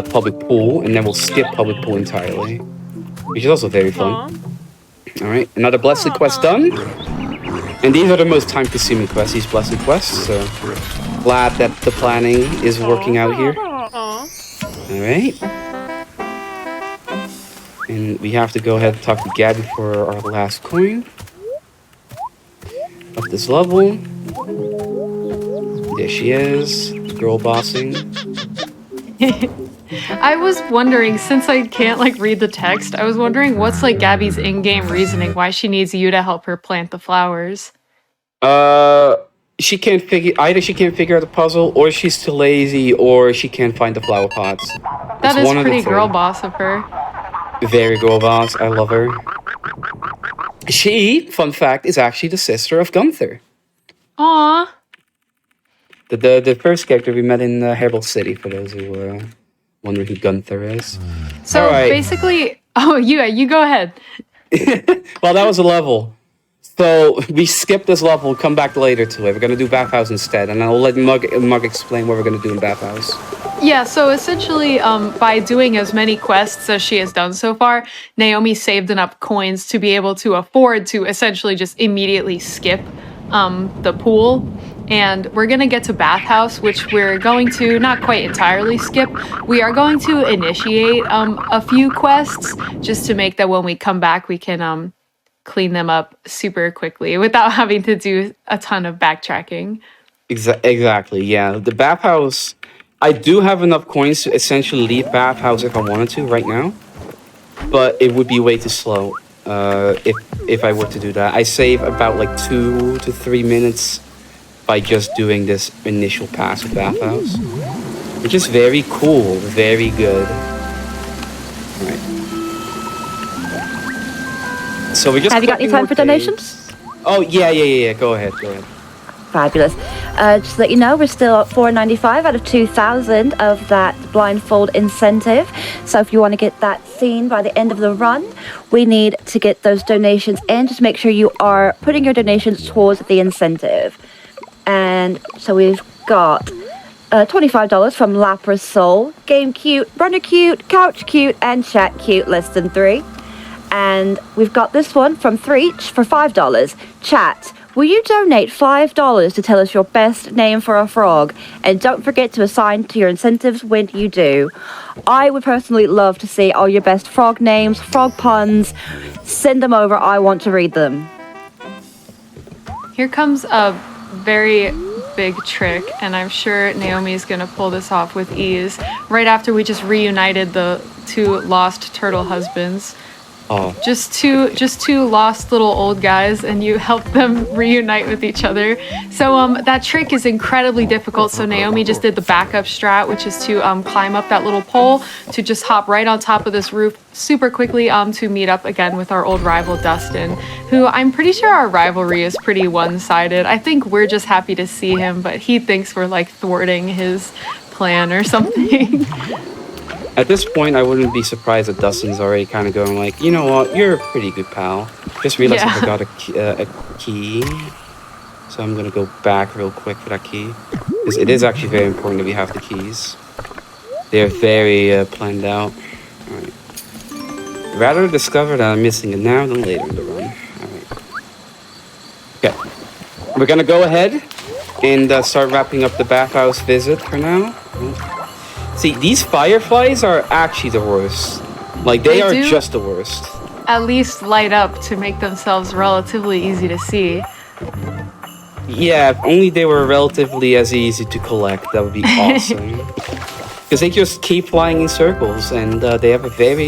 public pool, and then we'll skip public pool entirely, which is also very fun. Alright, another blessed quest done. And these are the most time-consuming quests, these blessed quests, so glad that the planning is working out here. Alright. And we have to go ahead and talk to Gabby for our last coin of this level. There she is, girl bossing. I was wondering, since I can't like read the text, I was wondering what's like Gabby's in-game reasoning why she needs you to help her plant the flowers. She can't figure out the puzzle, or she's too lazy, or she can't find the flower pots. That is pretty girl boss of her. Very girl boss. I love her. She, fun fact, is actually the sister of Gunther. Aww. The first character we met in Herbal City, for those who wonder who Gunther is. So basically, oh yeah, you go ahead. Well, that was a level. So we skip this level, come back later to it. We're gonna do Bathhouse instead, and I'll let Mug explain what we're gonna do in Bathhouse. Yeah, so essentially, by doing as many quests as she has done so far, Naomi saved enough coins to be able to afford to essentially just immediately skip the pool. And we're gonna get to Bathhouse, which we're going to not quite entirely skip. We are going to initiate a few quests just to make that when we come back, we can clean them up super quickly without having to do a ton of backtracking. Exactly, yeah. The Bathhouse, I do have enough coins to essentially leave Bathhouse if I wanted to right now, but it would be way too slow if I were to do that. I save about like 2 to 3 minutes by just doing this initial pass of Bathhouse, which is very cool, very good. All right. So we just Have you got any time for donations? Oh yeah. Go ahead. Fabulous. Just to let you know, we're still at $4.95 out of 2,000 of that blindfold incentive. So if you want to get that seen by the end of the run, we need to get those donations in. Just make sure you are putting your donations towards the incentive. And so we've got $25 from Lapras Soul, Game Cute, Runner Cute, Couch Cute, and Chat Cute, less than 3. And we've got this one from Threech for $5. Chat, will you donate $5 to tell us your best name for a frog? And don't forget to assign to your incentives when you do. I would personally love to see all your best frog names, frog puns. Send them over. I want to read them. Here comes a very big trick, and I'm sure Naomi's gonna pull this off with ease. Right after we just reunited the 2 lost turtle husbands. Oh, just two lost little old guys, and you help them reunite with each other. So that trick is incredibly difficult. So Naomi just did the backup strat, which is to climb up that little pole to just hop right on top of this roof super quickly to meet up again with our old rival Dustin, who I'm pretty sure our rivalry is pretty one-sided. I think we're just happy to see him, but he thinks we're like thwarting his plan or something. at this point, I wouldn't be surprised if Dustin's already kind of going like, you know what, you're a pretty good pal. Just realized I forgot a key. So I'm going to go back real quick for that key. Because it is actually very important that we have the keys. They're very planned out. Alright. Rather discover that I'm missing it now than later in the run. Alright. Okay. We're going to go ahead and start wrapping up the bathhouse visit for now. See, these fireflies are actually the worst. Like, they are do just the worst. at least light up to make themselves relatively easy to see. Yeah, if only they were relatively as easy to collect, that would be awesome. Because they just keep flying in circles, and they have a very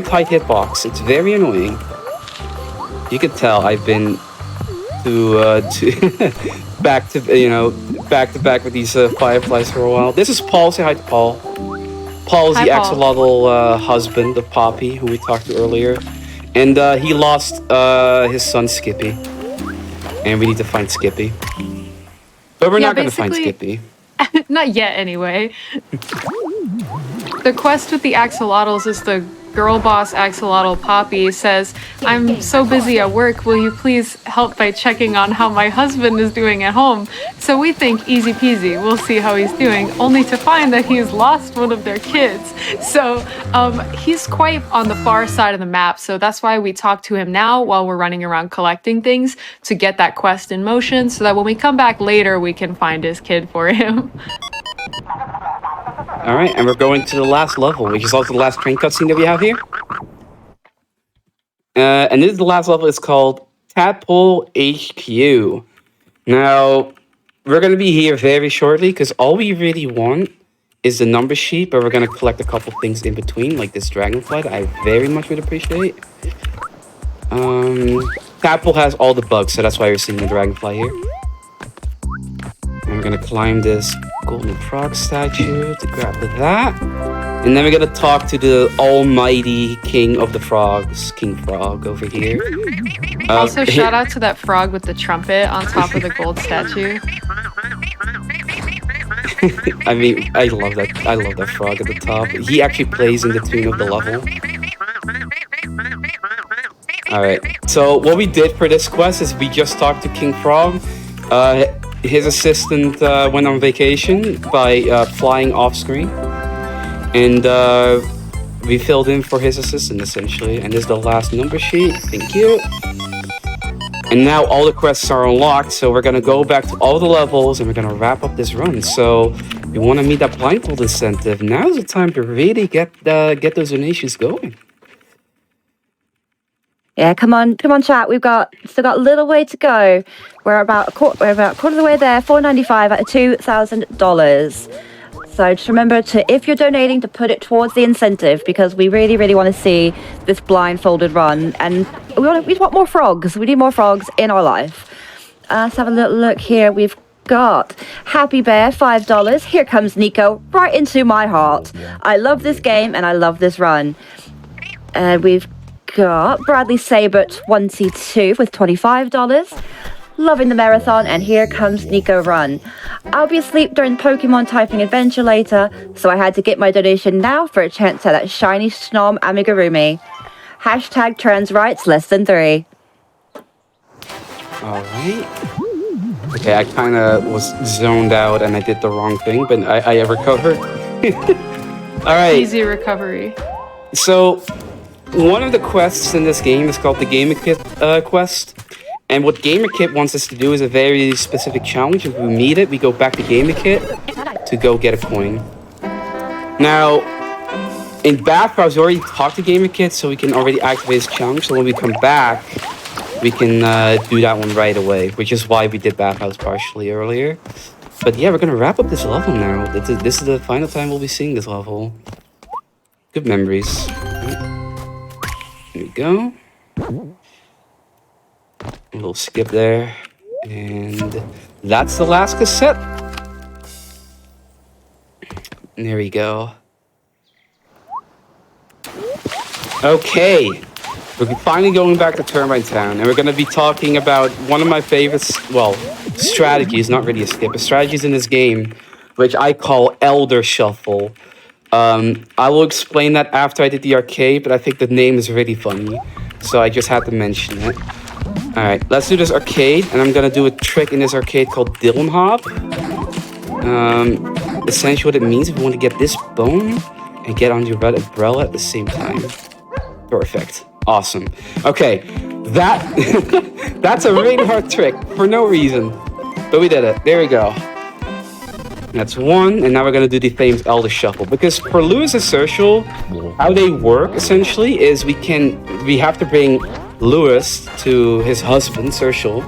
tight hitbox. It's very annoying. You can tell I've been to back to back with these fireflies for a while. This is Paul. Say hi to Paul. Paul is Hi, the Paul. axolotl husband of Poppy, who we talked to earlier, and he lost his son Skippy, and we need to find Skippy. But we're Yeah, not going to find basically- Skippy. Not yet, anyway. The quest with the axolotls is the girl boss axolotl Poppy says, "I'm so busy at work, will you please help by checking on how my husband is doing at home?" So we think easy peasy, we'll see how he's doing, only to find that he's lost one of their kids. So he's quite on the far side of the map, so that's why we talk to him now while we're running around collecting things to get that quest in motion, so that when we come back later we can find his kid for him. Alright, and we're going to the last level, which is also the last train cutscene that we have here. And this is the last level. It's called Tadpole HQ. Now, we're going to be here very shortly, because all we really want is the number sheet, but we're going to collect a couple things in between, like this dragonfly that I very much would appreciate. Tadpole has all the bugs, so that's why you're seeing the dragonfly here. And we're going to climb this golden frog statue to grab that. And then we're going to talk to the almighty king of the frogs, King Frog, over here. Also, shout out to that frog with the trumpet on top of the gold statue. I mean, I love that frog at the top. He actually plays in the tune of the level. Alright, so what we did for this quest is we just talked to King Frog. His assistant went on vacation by flying off screen. And we filled in for his assistant, essentially. And this is the last number sheet. Thank you. And now all the quests are unlocked, so we're gonna go back to all the levels and we're gonna wrap up this run. So we want to meet that blindfold incentive. Now's the time to really get those donations going. Yeah, come on, chat. We've still got a little way to go. We're about a quarter of the way there. $4.95 out of $2,000. So just remember if you're donating, to put it towards the incentive, because we really, really want to see this blindfolded run, and we want more frogs. We need more frogs in our life. Let's have a little look here. We've got Happy Bear, $5. Here comes Niko, right into my heart. I love this game and I love this run. And we've got Bradley Saber, 22 with $25. Loving the marathon, and here comes Niko Run. I'll be asleep during Pokemon typing adventure later, so I had to get my donation now for a chance at that shiny Snom Amigurumi. Hashtag trans rights less than 3. Alright. Okay, I kind of was zoned out and I did the wrong thing, but I recovered. Alright. Easy recovery. So, one of the quests in this game is called the Gamer Kit quest. And what Gamer Kit wants us to do is a very specific challenge. If we meet it, we go back to Gamer Kit to go get a coin. Now, in Bathhouse, we already talked to Gamer Kit, so we can already activate his challenge. So when we come back, we can do that one right away, which is why we did Bathhouse partially earlier. But yeah, we're going to wrap up this level now. This is the final time we'll be seeing this level. Good memories. There we go. A little skip there. And that's the last cassette. There we go. Okay. We're finally going back to Turbine Town, and we're going to be talking about one of my favorite, strategies, not really a skip, but strategies in this game, which I call Elder Shuffle. I will explain that after I did the arcade, but I think the name is really funny, so I just had to mention it. Alright, let's do this arcade, and I'm going to do a trick in this arcade called Dylan Hop. Essentially what it means, if you want to get this bone and get on your red umbrella at the same time. Perfect. Awesome. Okay, that's a really hard trick for no reason, but we did it. There we go. That's one, and now we're gonna do the famous Elder Shuffle, because for Lewis and Sertial, how they work essentially is we have to bring Lewis to his husband Sertial,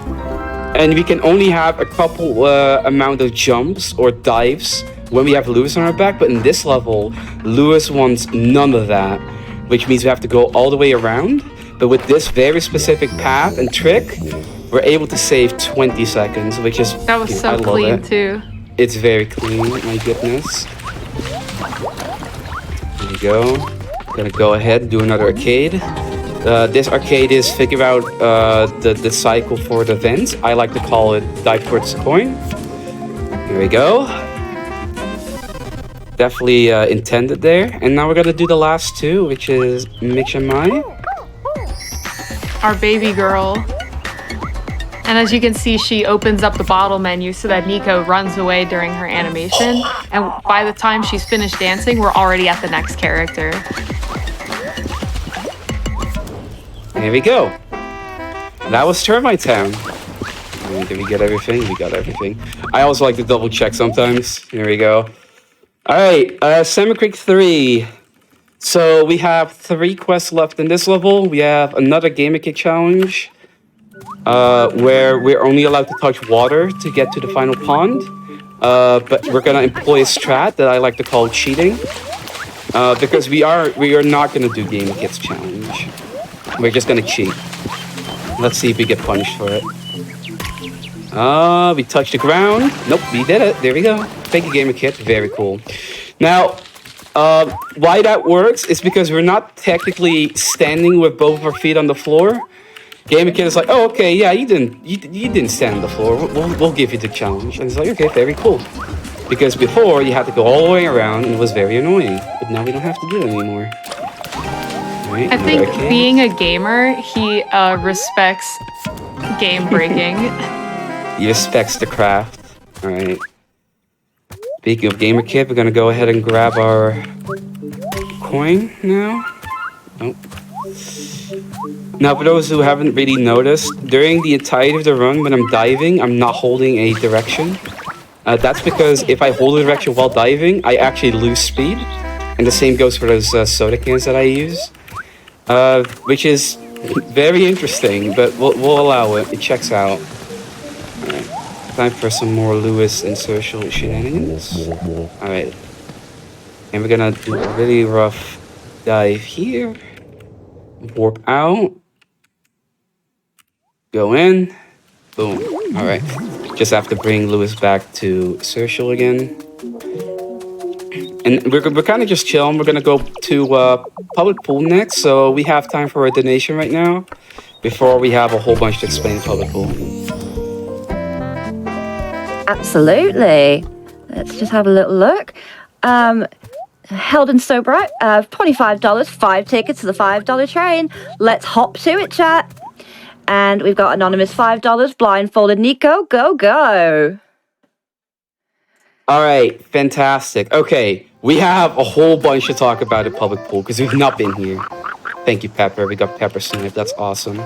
and we can only have a couple amount of jumps or dives when we have Lewis on our back. But in this level, Lewis wants none of that, which means we have to go all the way around. But with this very specific path and trick, we're able to save 20 seconds, which is... That was so clean, too. It's very clean, my goodness. There we go. Gonna go ahead and do another arcade. This arcade is figure out the cycle for the vents. I like to call it dive towards the coin. There we go. Definitely intended there. And now we're gonna do the last two, which is Mshare. Our baby girl. And as you can see, she opens up the bottle menu so that Niko runs away during her animation. And by the time she's finished dancing, we're already at the next character. There we go. That was Termite Town. Did we get everything? We got everything. I always like to double check sometimes. Here we go. Alright, Salmon Creek 3. So we have 3 quests left in this level. We have another Gamer Kit challenge, where we're only allowed to touch water to get to the final pond. But we're gonna employ a strat that I like to call cheating. Because we are not gonna do Gamer Kits challenge. We're just gonna cheat. Let's see if we get punished for it. We touched the ground. Nope, we did it. There we go. Thank you, Gamer Kit. Very cool. Now, why that works is because we're not technically standing with both of our feet on the floor. Gamer Kit is like, oh, okay, yeah, you didn't stand on the floor. We'll give you the challenge. And it's like, okay, very cool. Because before, you had to go all the way around, and it was very annoying. But now we don't have to do it anymore. Right, I think being a gamer, he respects game breaking. He respects the craft. Alright. Speaking of Gamer Kit, we're gonna go ahead and grab our coin now. Nope. Now, for those who haven't really noticed, during the entirety of the run, when I'm diving, I'm not holding a direction. That's because if I hold a direction while diving, I actually lose speed. And the same goes for those soda cans that I use. Which is very interesting, but we'll allow it. It checks out. Alright. Time for some more Lewis and Sertial shenanigans. Alright. And we're gonna do a really rough dive here. Warp out. Go in. Boom. Alright. Just have to bring Lewis back to Sertial again. And we're kind of just chilling. We're going to go to public pool next. So we have time for a donation right now before we have a whole bunch to explain public pool. Absolutely. Let's just have a little look. Held and sober out, $25, 5 tickets to the $5 train. Let's hop to it, chat. And we've got anonymous $5, blindfolded Niko. Go, go. All right, fantastic. Okay, we have a whole bunch to talk about at public pool because we've not been here. Thank you, Pepper. We got Pepper Snipe. That's awesome.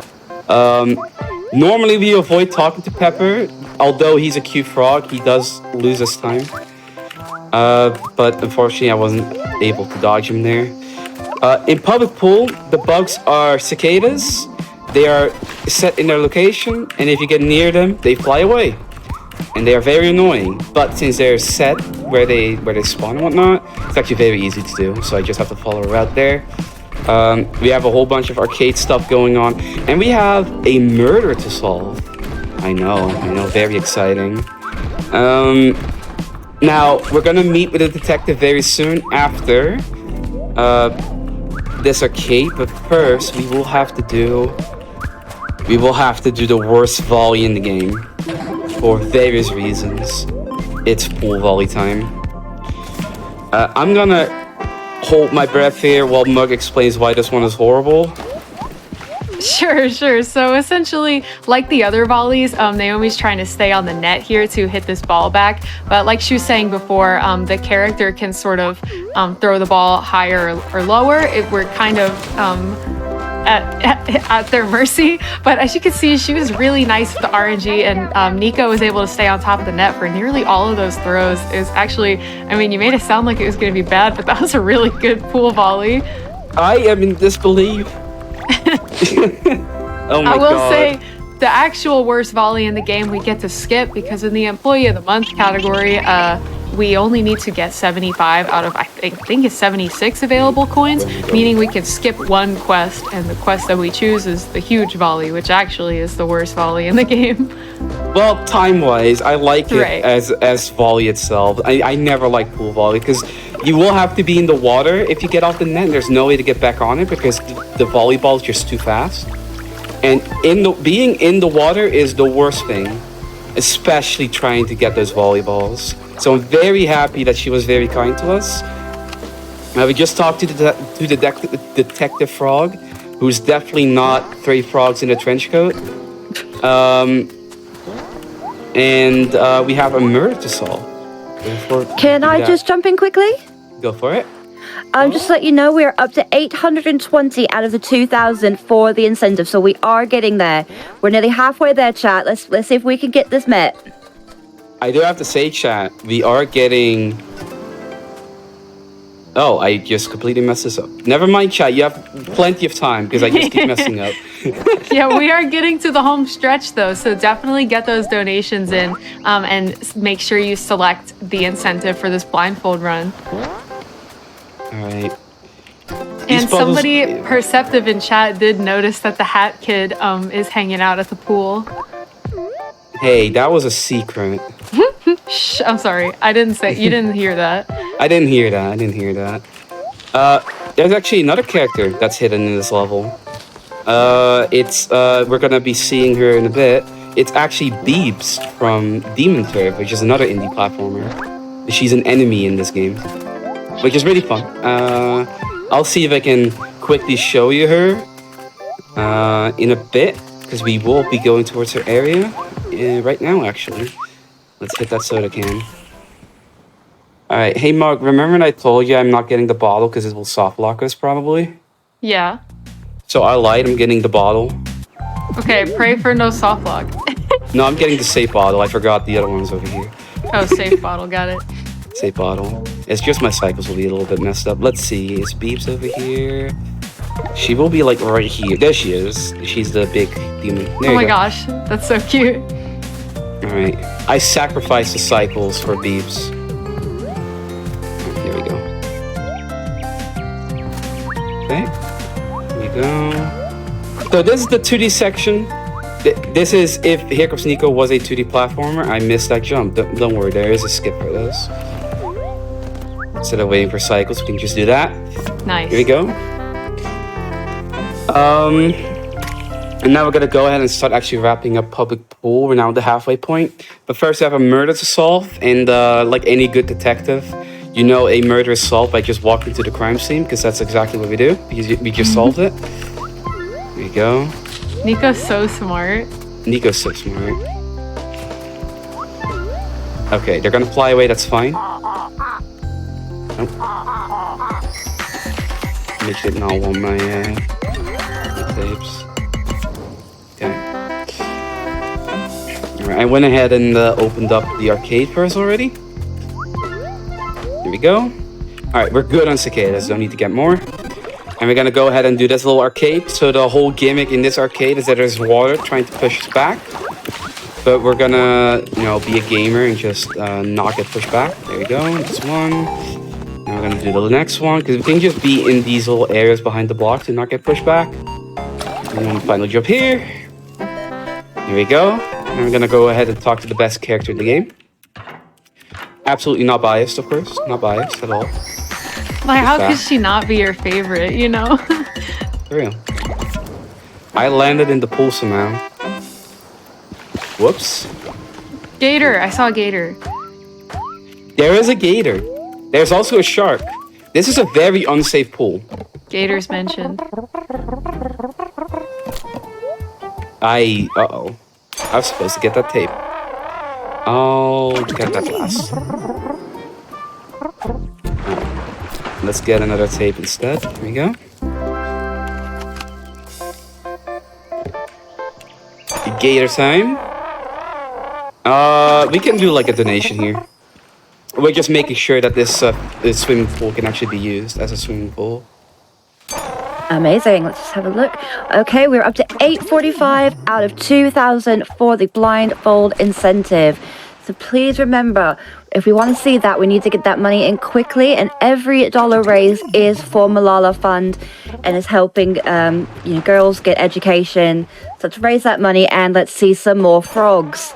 Normally we avoid talking to Pepper, although he's a cute frog. He does lose his time. But unfortunately, I wasn't able to dodge him there. In public pool, the bugs are cicadas. They are set in their location, and if you get near them, they fly away. And they are very annoying. But since they're set where they spawn and whatnot, it's actually very easy to do. So I just have to follow a route there. We have a whole bunch of arcade stuff going on, and we have a murder to solve. I know, very exciting. Now we're gonna meet with a detective very soon after this arcade, but first we will have to do the worst volley in the game for various reasons. It's pool volley time. I'm gonna hold my breath here while Mug explains why this one is horrible. Sure. So essentially, like the other volleys, Naomi's trying to stay on the net here to hit this ball back. But like she was saying before, the character can sort of throw the ball higher or lower. We're kind of at their mercy. But as you can see, she was really nice with the RNG, and Niko was able to stay on top of the net for nearly all of those throws. It was actually, I mean, you made it sound like it was going to be bad, but that was a really good pool volley. I am in disbelief. Oh my I will God. say the actual worst volley in the game we get to skip, because in the Employee of the Month category, we only need to get 75 out of I think it's 76 available coins, meaning we can skip one quest, and the quest that we choose is the huge volley, which actually is the worst volley in the game. Well, time-wise, I like it Right. as volley itself. I never like pool volley because you will have to be in the water if you get off the net. And there's no way to get back on it because the volleyball is just too fast. And being in the water is the worst thing, especially trying to get those volleyballs. So I'm very happy that she was very kind to us. We just talked to the Detective Frog, who's definitely not 3 frogs in a trench coat. And we have a murder to solve. Can I just jump in quickly? Go for it. Just to let you know, we're up to 820 out of the 2,000 for the incentive, so we are getting there. We're nearly halfway there, chat. Let's see if we can get this met. I do have to say, chat, we are getting... Oh, I just completely messed this up. Never mind, chat, you have plenty of time because I just keep messing up. Yeah, we are getting to the home stretch though, so definitely get those donations in, and make sure you select the incentive for this blindfold run. Alright. And somebody perceptive in chat did notice that the hat kid is hanging out at the pool. Hey, that was a secret. Shh, I'm sorry. I didn't say, you didn't hear that. I didn't hear that. There's actually another character that's hidden in this level. We're gonna be seeing her in a bit. It's actually Beebs from Demon Turf, which is another indie platformer. She's an enemy in this game, which is really fun. I'll see if I can quickly show you her in a bit, because we will be going towards her area right now, actually. Let's hit that soda can. Alright, hey Mark, remember when I told you I'm not getting the bottle because it will soft lock us probably? Yeah. So I lied, I'm getting the bottle. Okay, pray for no soft lock. No, I'm getting the safe bottle. I forgot the other one's over here. Oh, safe bottle, got it. Safe bottle. It's just my cycles will be a little bit messed up. Let's see, is Beeps over here? She will be like right here. There she is. She's the big demon. There Oh my you go. gosh, that's so cute. Alright. I sacrificed the cycles for Beeps. Here we go. Okay. Here we go. So this is the 2D section. This is if Here Comes Niko was a 2D platformer. I missed that jump. Don't worry, there is a skip for this. Instead of waiting for cycles, we can just do that. Nice. Here we go. And now we're gonna go ahead and start actually wrapping up public pool. We're now at the halfway point. But first we have a murder to solve, and like any good detective, you know a murder is solved by just walking to the crime scene, because that's exactly what we do, because we just solved it. There you go. Niko's so smart. Niko's so smart. Okay, they're gonna fly away, that's fine. Nope. Make sure not want my tapes. Okay. Alright, I went ahead and opened up the arcade first already. There we go. Alright, we're good on cicadas, don't need to get more. And we're gonna go ahead and do this little arcade. So the whole gimmick in this arcade is that there's water trying to push us back. But we're gonna, you know, be a gamer and just not get pushed back. There we go, that's one. Now we're gonna do the next one because we can just be in these little areas behind the blocks and not get pushed back. And then final jump here. Here we go. And we're gonna go ahead and talk to the best character in the game. Absolutely not biased, of course. Not biased at all. Like, how could she not be your favorite, you know? For real. I landed in the pool somehow. Whoops. Gator, I saw a gator. There is a gator. There's also a shark. This is a very unsafe pool. Gators mentioned. Uh-oh. I was supposed to get that tape. I'll get that last. Alright. Let's get another tape instead. Here we go. Gator time. We can do like a donation here. We're just making sure that this swimming pool can actually be used as a swimming pool. Amazing. Let's just have a look. Okay, we're up to 845 out of 2,000 for the blindfold incentive. So please remember, if we want to see that, we need to get that money in quickly. And every dollar raised is for Malala Fund and is helping girls get education. So let's raise that money and let's see some more frogs.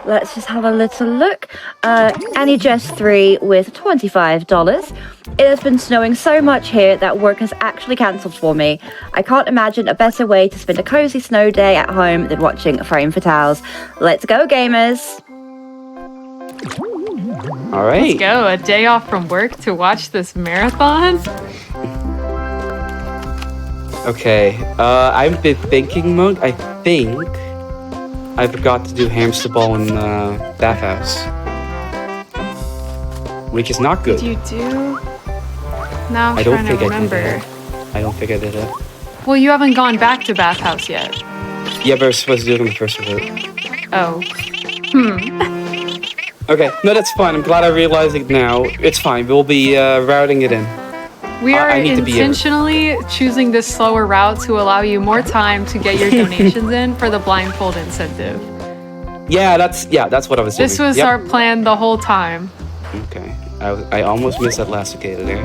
Let's just have a little look. Annie Jess 3 with $25. It has been snowing so much here that work has actually cancelled for me. I can't imagine a better way to spend a cozy snow day at home than watching Frame Fatales. Let's go, gamers! All right. Let's go. A day off from work to watch this marathon? Okay. I've been thinking mode. I think I forgot to do hamster ball in bathhouse, which is not good. Did you do? Now I'm I don't trying think to I remember. did it. I don't think I did it. Well, you haven't gone back to bathhouse yet. Yeah, but we're supposed to do it on the first of it. Oh. Okay, no, that's fine. I'm glad I realized it now. It's fine. We'll be routing it in. We are I need to be intentionally choosing this slower route to allow you more time to get your donations in for the blindfold incentive. Yeah, that's what I was doing. This was Yep. our plan the whole time. Okay, I almost missed that last cicada there.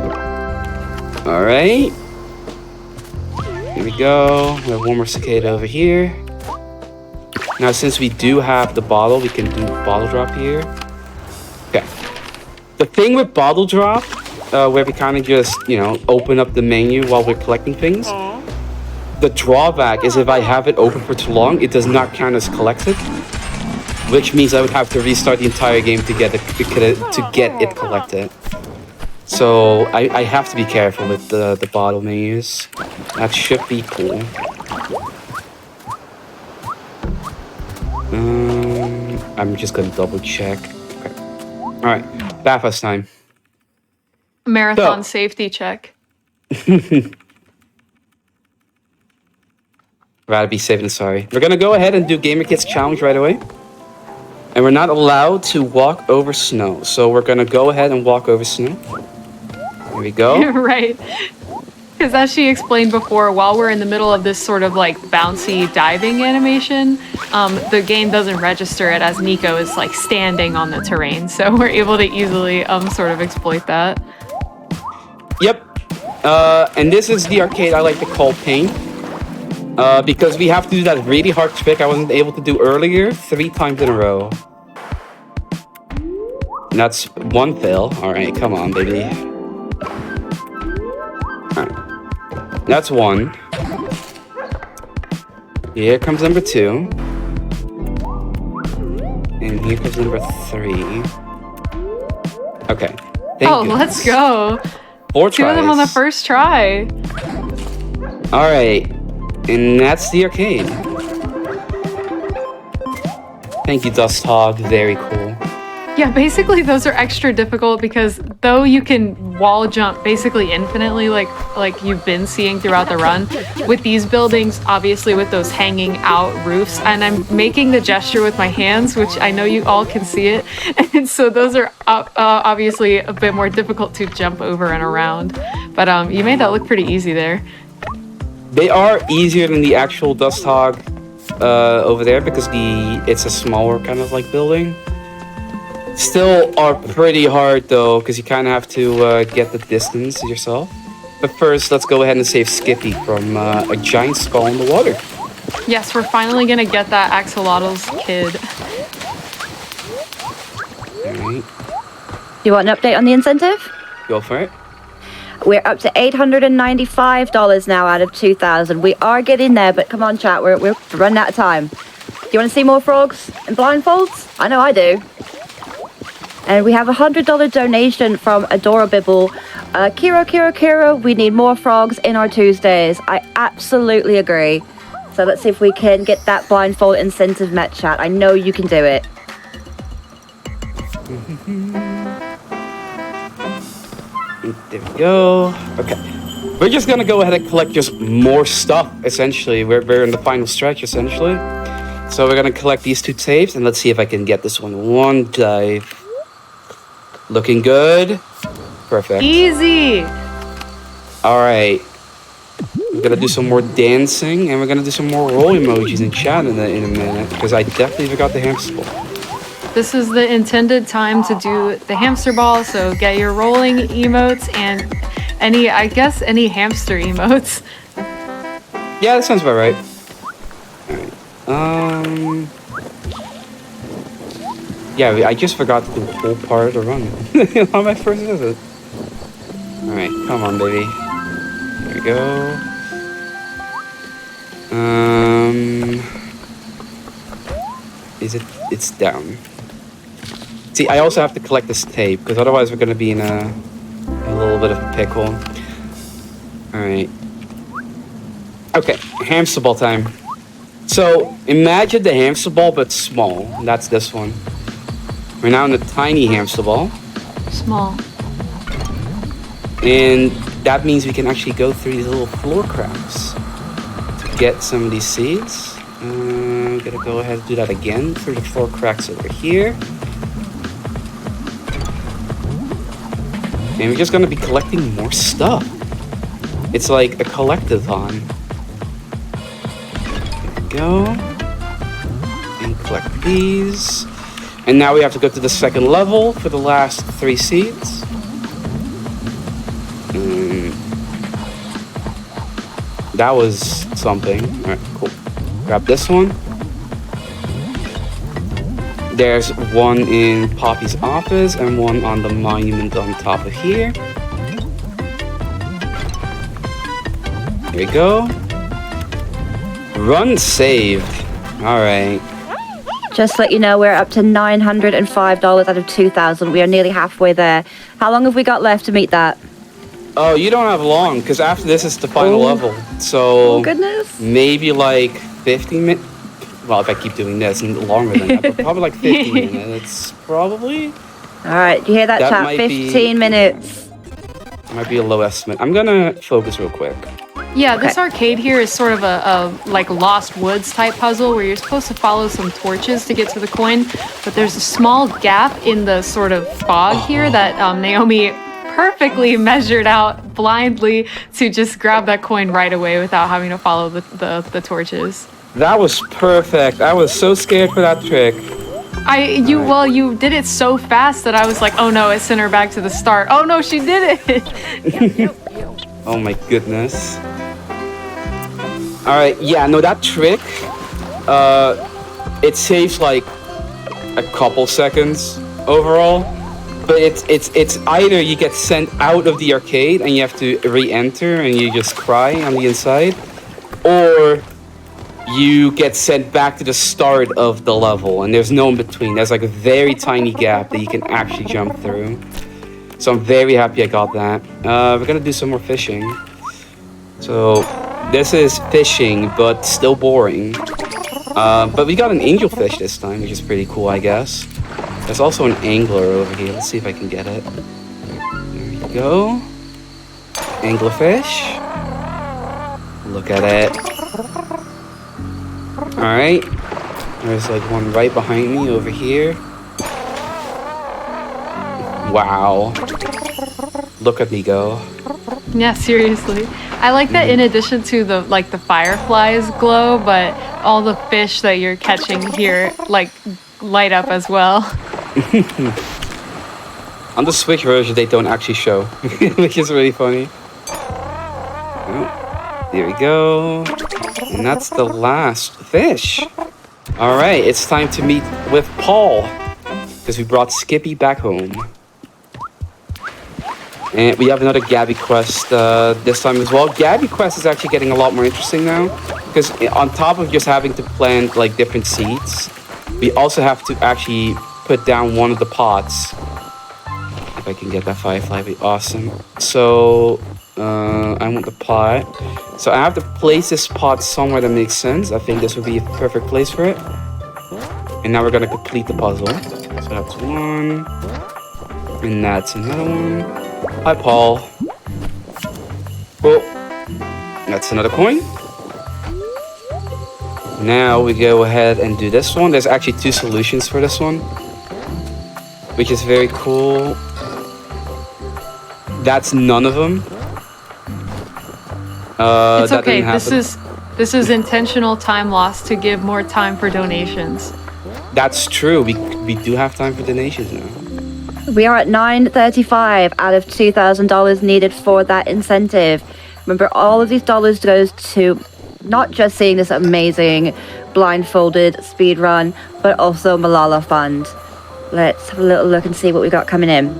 All right. Here we go. We have one more cicada over here. Now, since we do have the bottle, we can do bottle drop here. Okay. The thing with bottle drop, where we kind of just, open up the menu while we're collecting things. The drawback is if I have it open for too long, it does not count as collected, which means I would have to restart the entire game to get it collected. So I have to be careful with the bottle menus. That should be cool. I'm just gonna double check. Okay. All right, bathhouse time. Marathon safety check. Rather be safe than sorry. We're gonna go ahead and do Gamer Kids Challenge right away. And we're not allowed to walk over snow. So we're gonna go ahead and walk over snow. Here we go. Right. Because as she explained before, while we're in the middle of this sort of like bouncy diving animation, the game doesn't register it as Niko is like standing on the terrain. So we're able to easily sort of exploit that. Yep. And this is the arcade I like to call Pain. Because we have to do that really hard trick I wasn't able to do earlier 3 times in a row. And that's one fail. Alright, come on, baby. Alright. That's 1. Here comes number 2. And here comes number 3. Okay. Let's go. 4 tries. 2 of them on the first try. Alright. And that's the arcade. Thank you, Dust Hog. Very cool. Yeah, basically those are extra difficult because though you can wall jump basically infinitely like you've been seeing throughout the run, with these buildings, obviously with those hanging out roofs, and I'm making the gesture with my hands, which I know you all can see it, and so those are obviously a bit more difficult to jump over and around. But you made that look pretty easy there. They are easier than the actual Dust Hog over there because it's a smaller kind of like building. Still are pretty hard though, because you kind of have to get the distance yourself. But first, let's go ahead and save Skippy from a giant skull in the water. Yes, we're finally gonna get that axolotl's kid. Alright, Do you want an update on the incentive? go for it. We're up to $895 now out of 2,000. We are getting there, but come on, chat, we're running out of time. Do you want to see more frogs in blindfolds? I know I do. And we have a $100 donation from Adorabibble. Kiro, we need more frogs in our Tuesdays. I absolutely agree. So let's see if we can get that blindfold incentive met, chat. I know you can do it. There we go. Okay. We're just gonna go ahead and collect just more stuff, essentially. We're in the final stretch, essentially. So we're gonna collect these 2 tapes, and let's see if I can get this one dive. Looking good. Perfect. Easy. Alright. We're gonna do some more dancing, and we're gonna do some more roll emojis in chat in a minute, because I definitely forgot the hamster ball. This is the intended time to do the hamster ball, so get your rolling emotes and any hamster emotes. Yeah, that sounds about right. Alright. Yeah, I just forgot to do the whole part of the run on my first visit. Alright, come on, baby. There we go. It's down. See, I also have to collect this tape, because otherwise we're going to be in a little bit of a pickle. Alright. Okay, hamster ball time. So, imagine the hamster ball, but small. That's this one. We're now in the tiny hamster ball. Small. And that means we can actually go through these little floor cracks to get some of these seeds. I'm gonna go ahead and do that again through the floor cracks over here. And we're just gonna be collecting more stuff. It's like a collectathon. There we go. And collect these. And now we have to go to the second level for the last 3 seeds. That was something. Alright, cool. Grab this one. There's one in Poppy's office and one on the monument on top of here. There we go. Run saved. Alright. Just to let you know, we're up to $905 out of 2,000. We are nearly halfway there. How long have we got left to meet that? Oh, you don't have long, because after this is the final level. So, oh, goodness. Maybe like 50 minutes. Well, if I keep doing this, longer than that, but probably like 50 minutes, probably. All right, you hear that, That chat? might 15 minutes. Might be a low estimate. I'm gonna focus real quick. Yeah, this arcade here is sort of a like Lost Woods type puzzle where you're supposed to follow some torches to get to the coin, but there's a small gap in the sort of fog here that Naomi perfectly measured out blindly to just grab that coin right away without having to follow the torches. That was perfect. I was so scared for that trick. You did it so fast that I was like, oh no, it sent her back to the start. Oh no, she did it. Oh my goodness. Alright, yeah, no, that trick, it saves like a couple seconds overall, but it's either you get sent out of the arcade and you have to re-enter and you just cry on the inside, or you get sent back to the start of the level and there's no in between. There's like a very tiny gap that you can actually jump through. So I'm very happy I got that. We're gonna do some more fishing. So this is fishing, but still boring. But we got an angelfish this time, which is pretty cool, I guess. There's also an angler over here. Let's see if I can get it. There we go. Anglerfish. Look at it. Alright. There's like one right behind me over here. Wow. Look at me go. Yeah, seriously. I like that in addition to the fireflies glow, but all the fish that you're catching here like light up as well. On the Switch version, they don't actually show, which is really funny. Oh, there we go. And that's the last fish. All right, it's time to meet with Paul, because we brought Skippy back home. And we have another Gabby quest this time as well. Gabby quest is actually getting a lot more interesting now, because on top of just having to plant like different seeds, we also have to actually put down one of the pots. If I can get that firefly, it'd be awesome. So I want the pot. So I have to place this pot somewhere that makes sense. I think this would be a perfect place for it. And now we're gonna complete the puzzle. So that's one, and that's another one. Hi, Paul. Well, that's another coin. Now we go ahead and do this one. There's actually 2 solutions for this one, which is very cool. That's none of them. It's okay. This is intentional time loss to give more time for donations. That's true. We do have time for donations now. We are at $935 out of $2,000 needed for that incentive. Remember, all of these dollars goes to not just seeing this amazing blindfolded speed run, but also Malala Fund. Let's have a little look and see what we got coming in.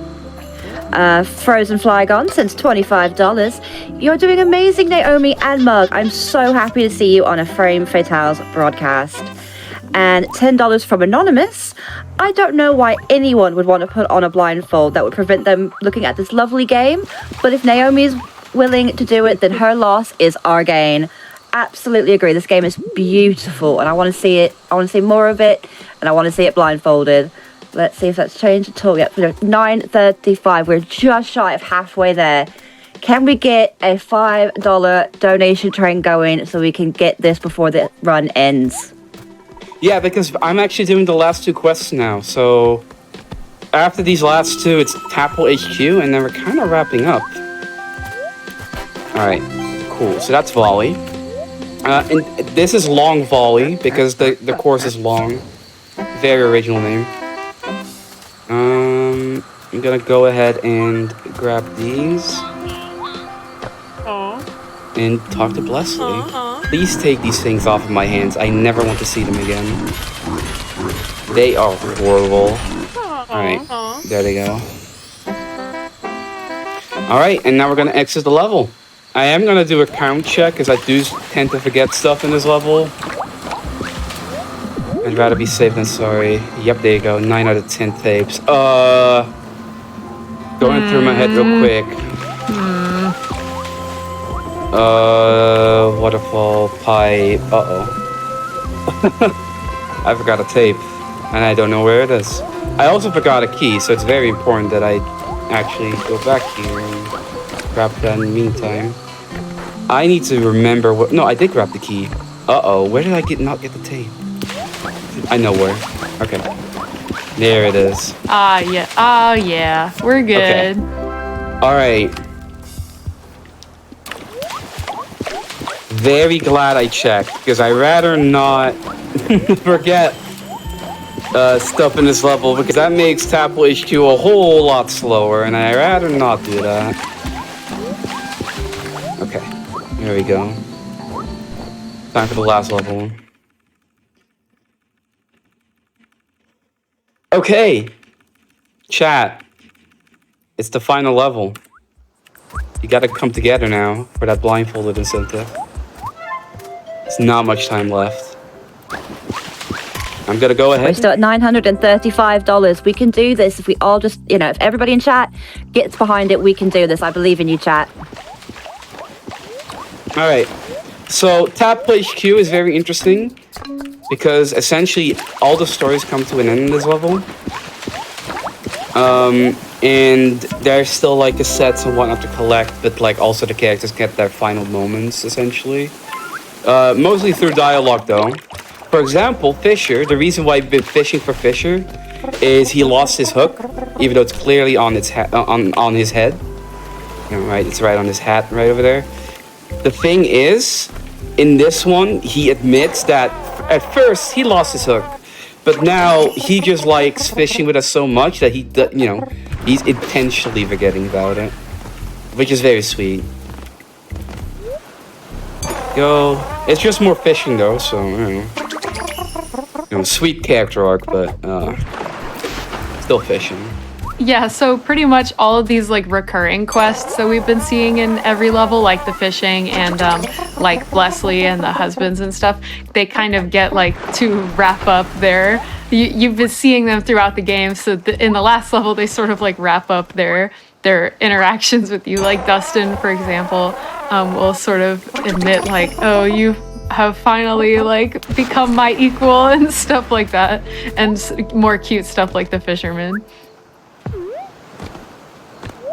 Frozen Flygon since $25. You're doing amazing, Naomi and Mug. I'm so happy to see you on a Frame Fatales broadcast. And $10 from Anonymous. I don't know why anyone would want to put on a blindfold that would prevent them looking at this lovely game, but if Naomi is willing to do it, then her loss is our gain. Absolutely agree. This game is beautiful and I want to see it. I want to see more of it and I want to see it blindfolded. Let's see if that's changed at all. Yep, $9.35. We're just shy of halfway there. Can we get a $5 donation train going so we can get this before the run ends? Yeah, because I'm actually doing the last 2 quests now. So after these last 2, it's Tapple HQ, and then we're kind of wrapping up. All right, cool. So that's Volley. And this is Long Volley because the course is long. Very original name. I'm gonna go ahead and grab these. And talk to Blessley. Please take these things off of my hands. I never want to see them again. They are horrible. Alright, there they go. Alright, and now we're gonna exit the level. I am gonna do a count check because I do tend to forget stuff in this level. I'd rather be safe than sorry. Yep, there you go. 9 out of 10 tapes. Going through my head real quick. Waterfall, pipe. I forgot a tape, and I don't know where it is. I also forgot a key, so it's very important that I actually go back here and grab that in the meantime. I need to remember what. No, I did grab the key. Where did I not get the tape? I know where. Okay. There it is. Yeah. Oh, yeah. We're good. Okay. All right. Very glad I checked because I rather not forget stuff in this level because that makes Tapple HQ a whole lot slower, and I rather not do that. Okay, there we go. Time for the last level. Okay, chat. It's the final level. You gotta come together now for that blindfolded incentive. There's not much time left. I'm gonna go ahead. We're still at $935. We can do this if we all just, if everybody in chat gets behind it, we can do this. I believe in you, chat. All right. So Tapple HQ is very interesting because essentially all the stories come to an end in this level. And there's still like a sets and whatnot to collect, but like also the characters get their final moments essentially. Mostly through dialogue though. For example, Fisher, the reason why I've been fishing for Fisher is he lost his hook, even though it's clearly on its on his head. Right, it's right on his hat right over there. The thing is, in this one, he admits that at first he lost his hook, but now he just likes fishing with us so much that he He's intentionally forgetting about it, which is very sweet. Go. It's just more fishing though, so sweet character arc, but still fishing. Yeah, so pretty much all of these like recurring quests that we've been seeing in every level, like the fishing and like Leslie and the husbands and stuff, they kind of get like to wrap up their. You've been seeing them throughout the game, so in the last level they sort of like wrap up their interactions with you. Like Dustin, for example, will sort of admit like, "Oh, you have finally like become my equal" and stuff like that, and more cute stuff like the fisherman.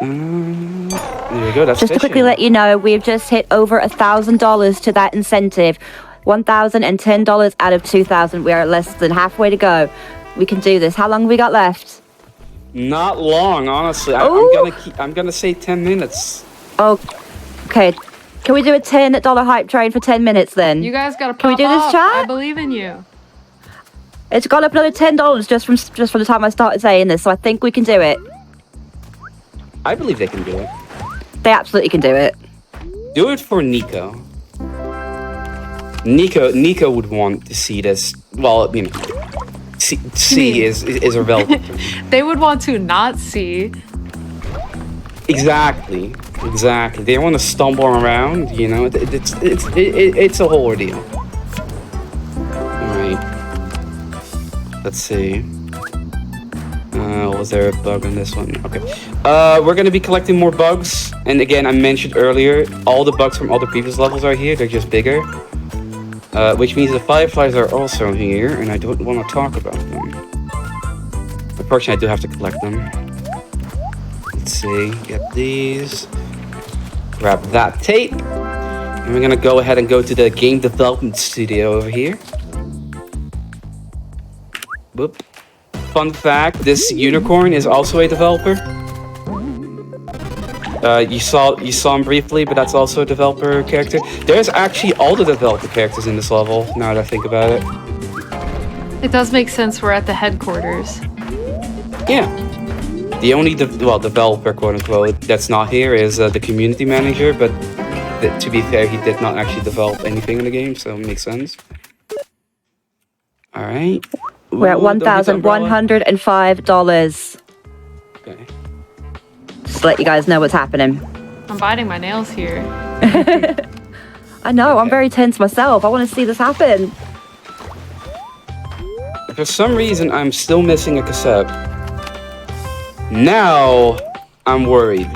There we go. That's Just to quickly fishing. let you know, we've just hit over $1,000 to that incentive. $1,010 out of 2,000. We are less than halfway to go. We can do this. How long have we got left? Not long, honestly. I'm gonna say 10 minutes. Oh, okay. Can we do a $10 hype train for 10 minutes then? You guys gotta Can we pop do this, off. chat? I believe in you. It's gone up another $10 just from the time I started saying this, so I think we can do it. I believe they can do it. They absolutely can do it. Do it for Niko. Niko would want to see this. Well, see is irrelevant. They would want to not see. Exactly. They want to stumble around. It's a whole ordeal. All right. Let's see. Was there a bug on this one? Okay. We're gonna be collecting more bugs, and again, I mentioned earlier, all the bugs from all the previous levels are here. They're just bigger, which means the fireflies are also here, and I don't want to talk about them. Unfortunately, I do have to collect them. Let's see. Get these. Grab that tape, and we're gonna go ahead and go to the game development studio over here. Whoop. Fun fact, this unicorn is also a developer. You saw him briefly, but that's also a developer character. There's actually all the developer characters in this level, now that I think about it. It does make sense we're at the headquarters. Yeah. The only developer, quote-unquote, that's not here is the community manager, but to be fair, he did not actually develop anything in the game, so it makes sense. Alright. We're at $1,105. Okay. Just to let you guys know what's happening. I'm biting my nails here. I know, Okay. I'm very tense myself. I want to see this happen. For some reason, I'm still missing a cassette. Now, I'm worried.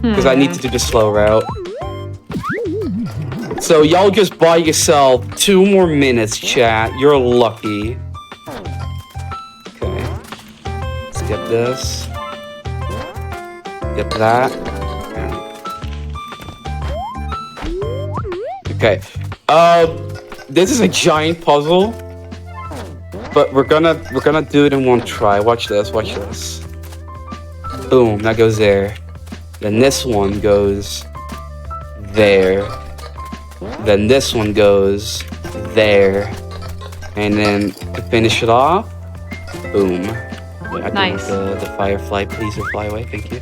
Because I need to do the slow route. So y'all just buy yourself 2 more minutes, chat. You're lucky. Okay. Let's get this. Get that. Okay. This is a giant puzzle. But we're gonna do it in one try. Watch this, watch this. Boom, that goes there. Then this one goes there. Then this one goes there. And then to finish it off, boom. Wait, I Nice. want the firefly, please, or fly away, thank you.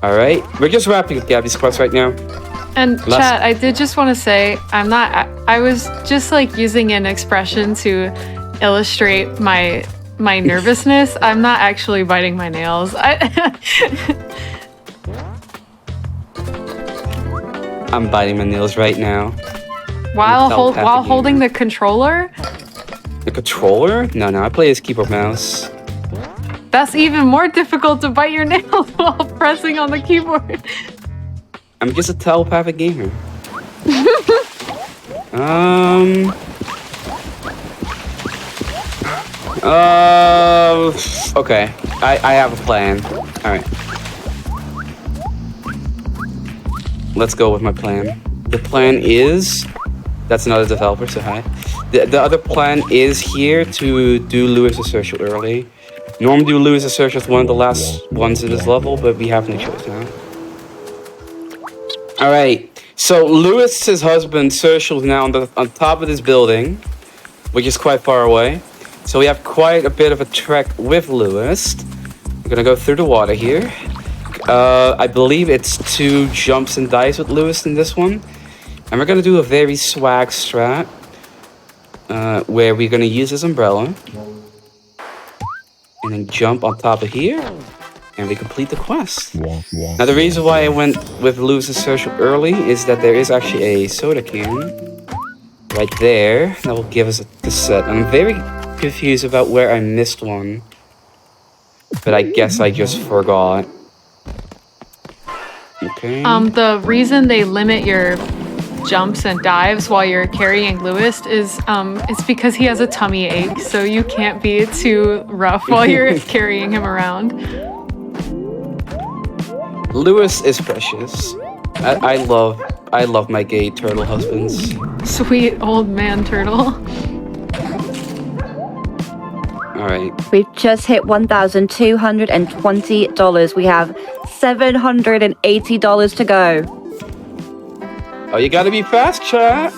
Alright, we're just wrapping up Gabby's quest right now. And chat, I did just want to say, I was just like using an expression to illustrate my nervousness. I'm not actually biting my nails. I'm biting my nails right now. while telepathic holding gamer. the controller? The controller? No, I play as keyboard mouse. That's even more difficult to bite your nails while pressing on the keyboard. I'm just a telepathic gamer. Okay. I have a plan. Alright. Let's go with my plan. The plan is... That's another developer, so hi. The other plan is here to do Lewis's search early. Normally do Lewis's search as one of the last ones in this level, but we have no choice now. Alright. So Lewis's husband, Sertial, is now on top of this building, which is quite far away. So we have quite a bit of a trek with Lewis. We're gonna go through the water here. I believe it's 2 jumps and dives with Lewis in this one. And we're gonna do a very swag strat. Where we're gonna use this umbrella. And then jump on top of here. And we complete the quest. Now the reason why I went with Lewis's social early is that there is actually a soda can. Right there. That will give us a cassette. I'm very confused about where I missed one. But I guess I just forgot. Okay. The reason they limit your jumps and dives while you're carrying Lewis is it's because he has a tummy ache, so you can't be too rough while you're carrying him around. Lewis is precious. I love my gay turtle husbands. Sweet old man turtle. All right. We've just hit $1,220. We have $780 to go. Oh, you gotta be fast, chat.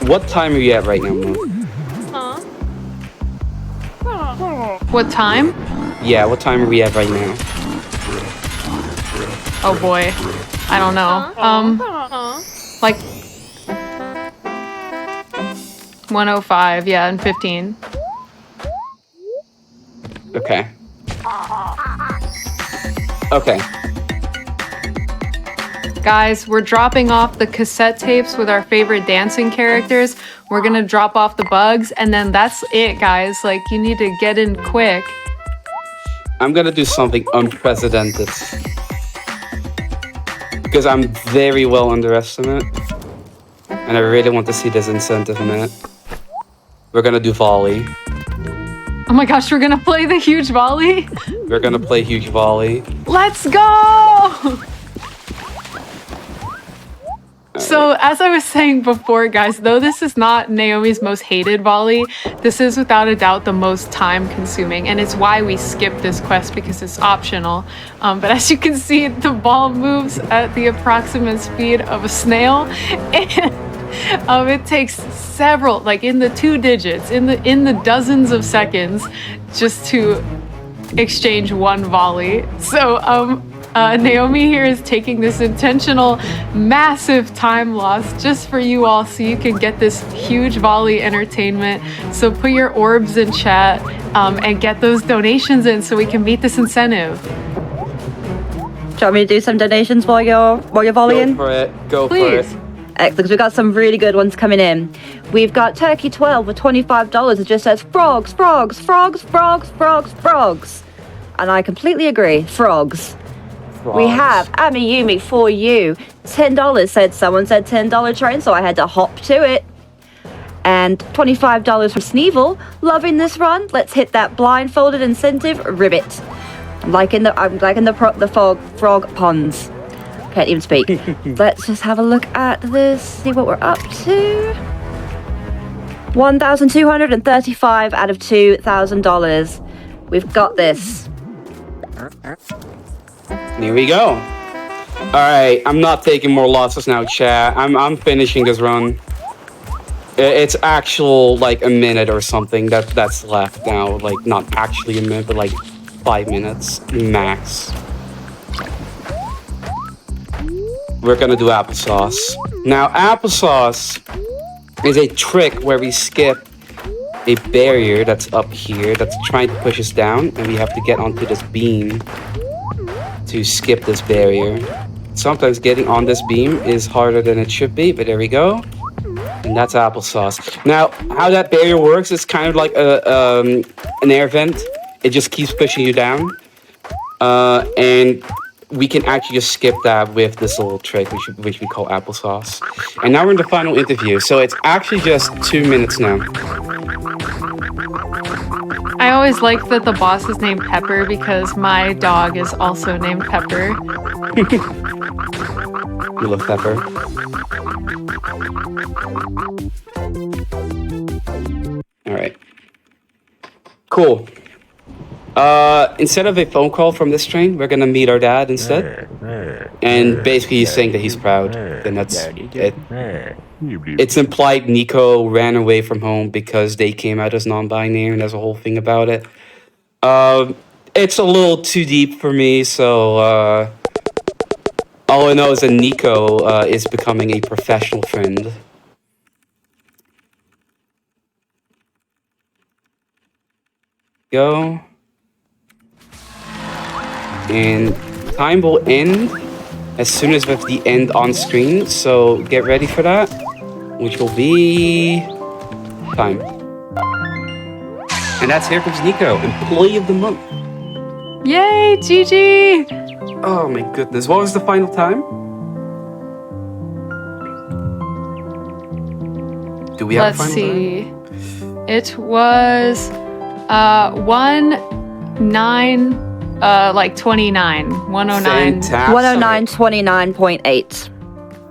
What time are you at right now, Mo? What time? Yeah, what time are we at right now? Oh boy. I don't know. Like 105, yeah, and 15. Okay. Okay. Guys, we're dropping off the cassette tapes with our favorite dancing characters. We're gonna drop off the bugs, and then that's it, guys. Like, you need to get in quick. I'm gonna do something unprecedented. Because I'm very well underestimate. And I really want to see this incentive in it. We're gonna do volley. Oh my gosh, we're gonna play the huge volley? We're gonna play huge volley. Let's go! So, as I was saying before, guys, though this is not Naomi's most hated volley, this is without a doubt the most time consuming, and it's why we skip this quest because it's optional. But as you can see, the ball moves at the approximate speed of a snail, and it takes several, like in the 2 digits, in the dozens of seconds, just to exchange one volley. So, Naomi here is taking this intentional, massive time loss just for you all so you can get this huge volley entertainment. So put your orbs in chat and get those donations in so we can meet this incentive. Do you want me to do some donations while you're volleying? Go for it. Go Please. for it. Excellent, because we've got some really good ones coming in. We've got Turkey 12 with $25. It just says frogs, frogs, frogs, frogs, frogs, frogs. And I completely agree. Frogs. We have Amiyumi for you. $10 said someone said $10 train, so I had to hop to it. And $25 from Sneevil. Loving this run. Let's hit that blindfolded incentive ribbit. I'm liking the frog ponds. Can't even speak. Let's just have a look at this. See what we're up to. 1,235 out of $2,000. We've got this. Here we go. All right, I'm not taking more losses now, chat. I'm finishing this run. It's actual like a minute or something that's left now. Like not actually a minute, but like 5 minutes max. We're gonna do applesauce. Now, applesauce is a trick where we skip a barrier that's up here that's trying to push us down, and we have to get onto this beam to skip this barrier. Sometimes getting on this beam is harder than it should be, but there we go. And that's applesauce. Now, how that barrier works is kind of like an air vent. It just keeps pushing you down. And we can actually just skip that with this little trick, which we call applesauce. And now we're in the final interview, so it's actually just 2 minutes now. I always like that the boss is named Pepper because my dog is also named Pepper. You love Pepper. All right. Cool. Instead of a phone call from this train, we're gonna meet our dad instead. And basically he's saying that he's proud. And that's it. It's implied Niko ran away from home because they came out as non-binary, and there's a whole thing about it. It's a little too deep for me, so all I know is that Niko is becoming a professional friend. Go. And time will end as soon as we have the end on screen, so get ready for that, which will be time. And that's Here Comes Niko, Employee of the Month. Yay, GG! Oh my goodness, what was the final time? Do we have Let's a final time? see. It was 29, 109. Fantastic. 109.29.8.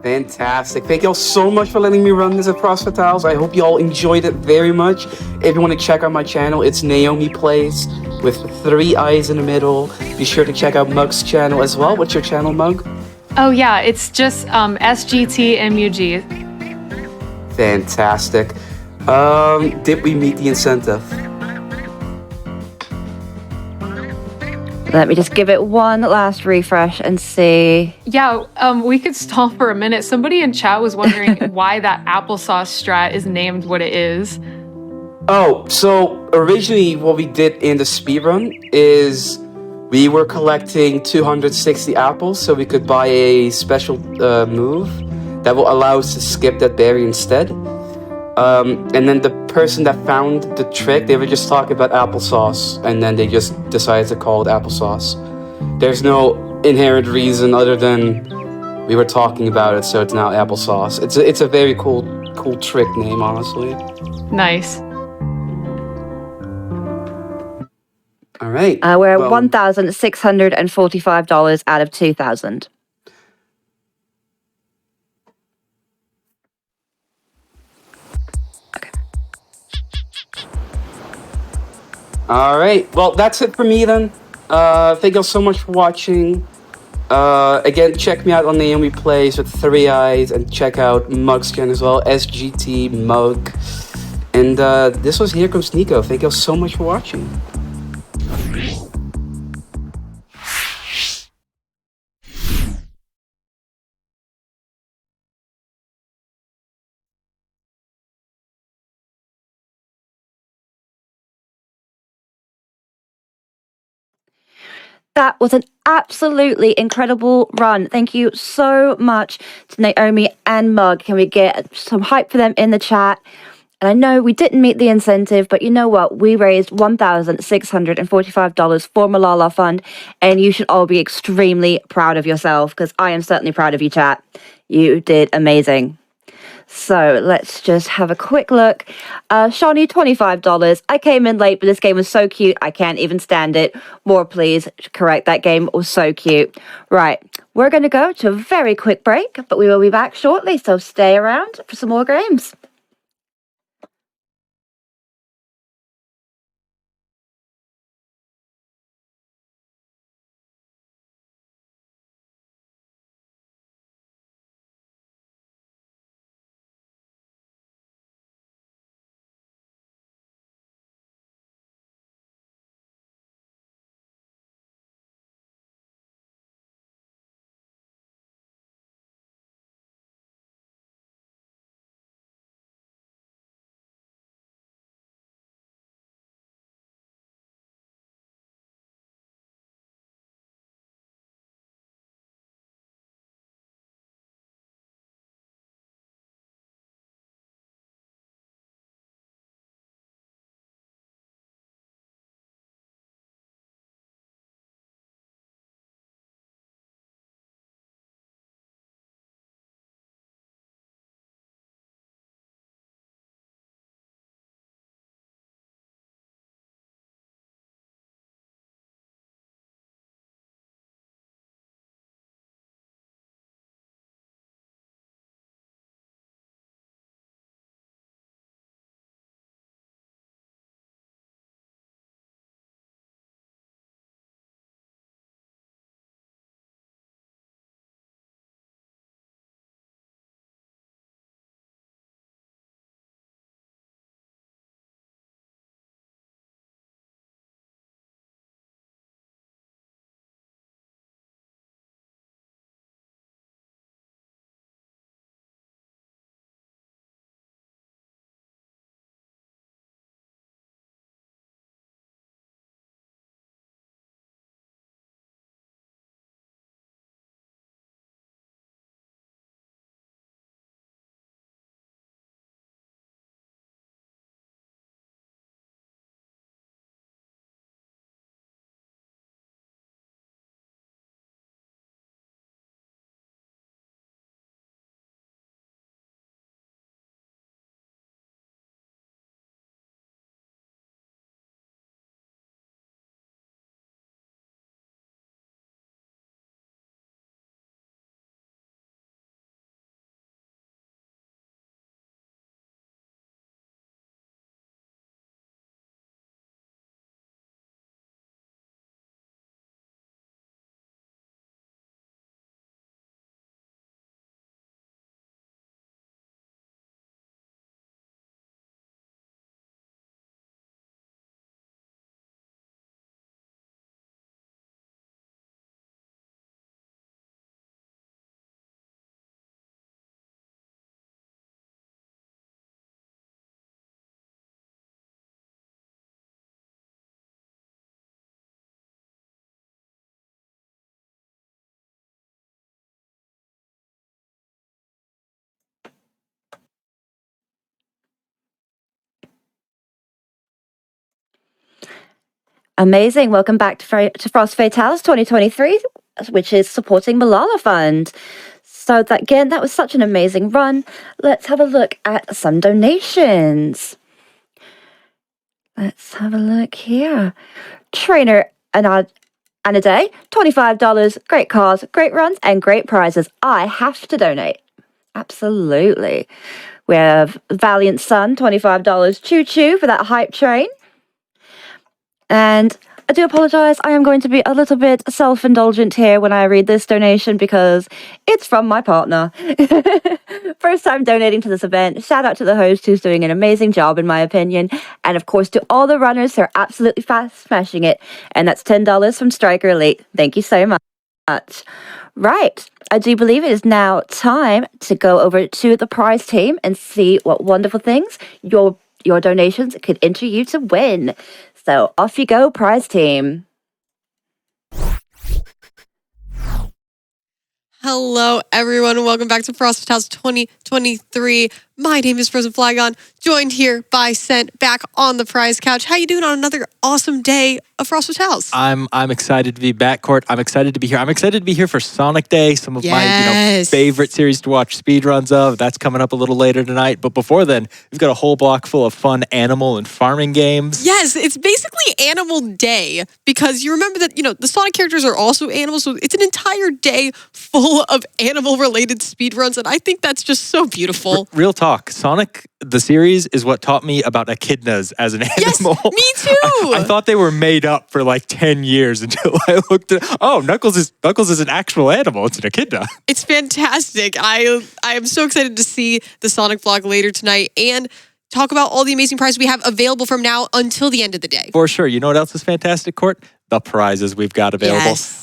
Fantastic. Thank you all so much for letting me run this at CrossFit Tiles. I hope you all enjoyed it very much. If you want to check out my channel, it's NaomiiiPlays with 3 eyes in the middle. Be sure to check out Mug's channel as well. What's your channel, Mug? Oh yeah, it's just SGTMUG. Fantastic. Did we meet the incentive? Let me just give it one last refresh and see. Yeah, we could stall for a minute. Somebody in chat was wondering why that applesauce strat is named what it is. Oh, so originally what we did in the speedrun is we were collecting 260 apples so we could buy a special move that will allow us to skip that berry instead. And then the person that found the trick, they were just talking about applesauce, and then they just decided to call it applesauce. There's no inherent reason other than we were talking about it, so it's now applesauce. It's a very cool trick name, honestly. Nice. All right. We're at $1,645 out of 2,000. All right. Well, that's it for me then. Thank you all so much for watching. Again, check me out on NaomiiiPlays with 3 eyes, and check out Mug's channel as well, SGT Mug. And this was Here Comes Niko. Thank you all so much for watching. That was an absolutely incredible run. Thank you so much to Naomi and Mug. Can we get some hype for them in the chat? And I know we didn't meet the incentive, but you know what? We raised $1,645 for Malala Fund, and you should all be extremely proud of yourself, because I am certainly proud of you, chat. You did amazing. So let's just have a quick look. Shani, $25. I came in late, but this game was so cute, I can't even stand it. More, please. Correct, that game was so cute. Right, we're going to go to a very quick break, but we will be back shortly, so stay around for some more games. Amazing. Welcome back to Frost Fatales 2023, which is supporting Malala Fund. So that was such an amazing run. Let's have a look at some donations. Let's have a look here. Trainer and a day, $25. Great cars, great runs, and great prizes. I have to donate. Absolutely. We have Valiant Sun, $25. Choo choo for that hype train. And I do apologize. I am going to be a little bit self-indulgent here when I read this donation because it's from my partner. First time donating to this event. Shout out to the host who's doing an amazing job in my opinion. And of course to all the runners who are absolutely fast smashing it. And that's $10 from Striker Elite. Thank you so much. Right. I do believe it is now time to go over to the prize team and see what wonderful things your donations could enter you to win. So off you go, prize team. Hello, everyone. Welcome back to Frost Fatales 2023. My name is Frozen Flygon, joined here by Scent, back on the prize couch. How you doing on another awesome day of Frost Fatales? I'm excited to be back, Court. I'm excited to be here. I'm excited to be here for Sonic Day, some of my favorite series to watch speedruns of. That's coming up a little later tonight. But before then, we've got a whole block full of fun animal and farming games. Yes, it's basically Animal Day because you remember that, the Sonic characters are also animals. So it's an entire day full of animal-related speedruns. And I think that's just so beautiful. Real talk. Sonic, the series, is what taught me about echidnas as an animal. Yes, me too. I thought they were made up for like 10 years until I looked at, Knuckles is an actual animal. It's an echidna. It's fantastic. I am so excited to see the Sonic vlog later tonight and talk about all the amazing prizes we have available from now until the end of the day. For sure. You know what else is fantastic, Court? The prizes we've got available. Yes.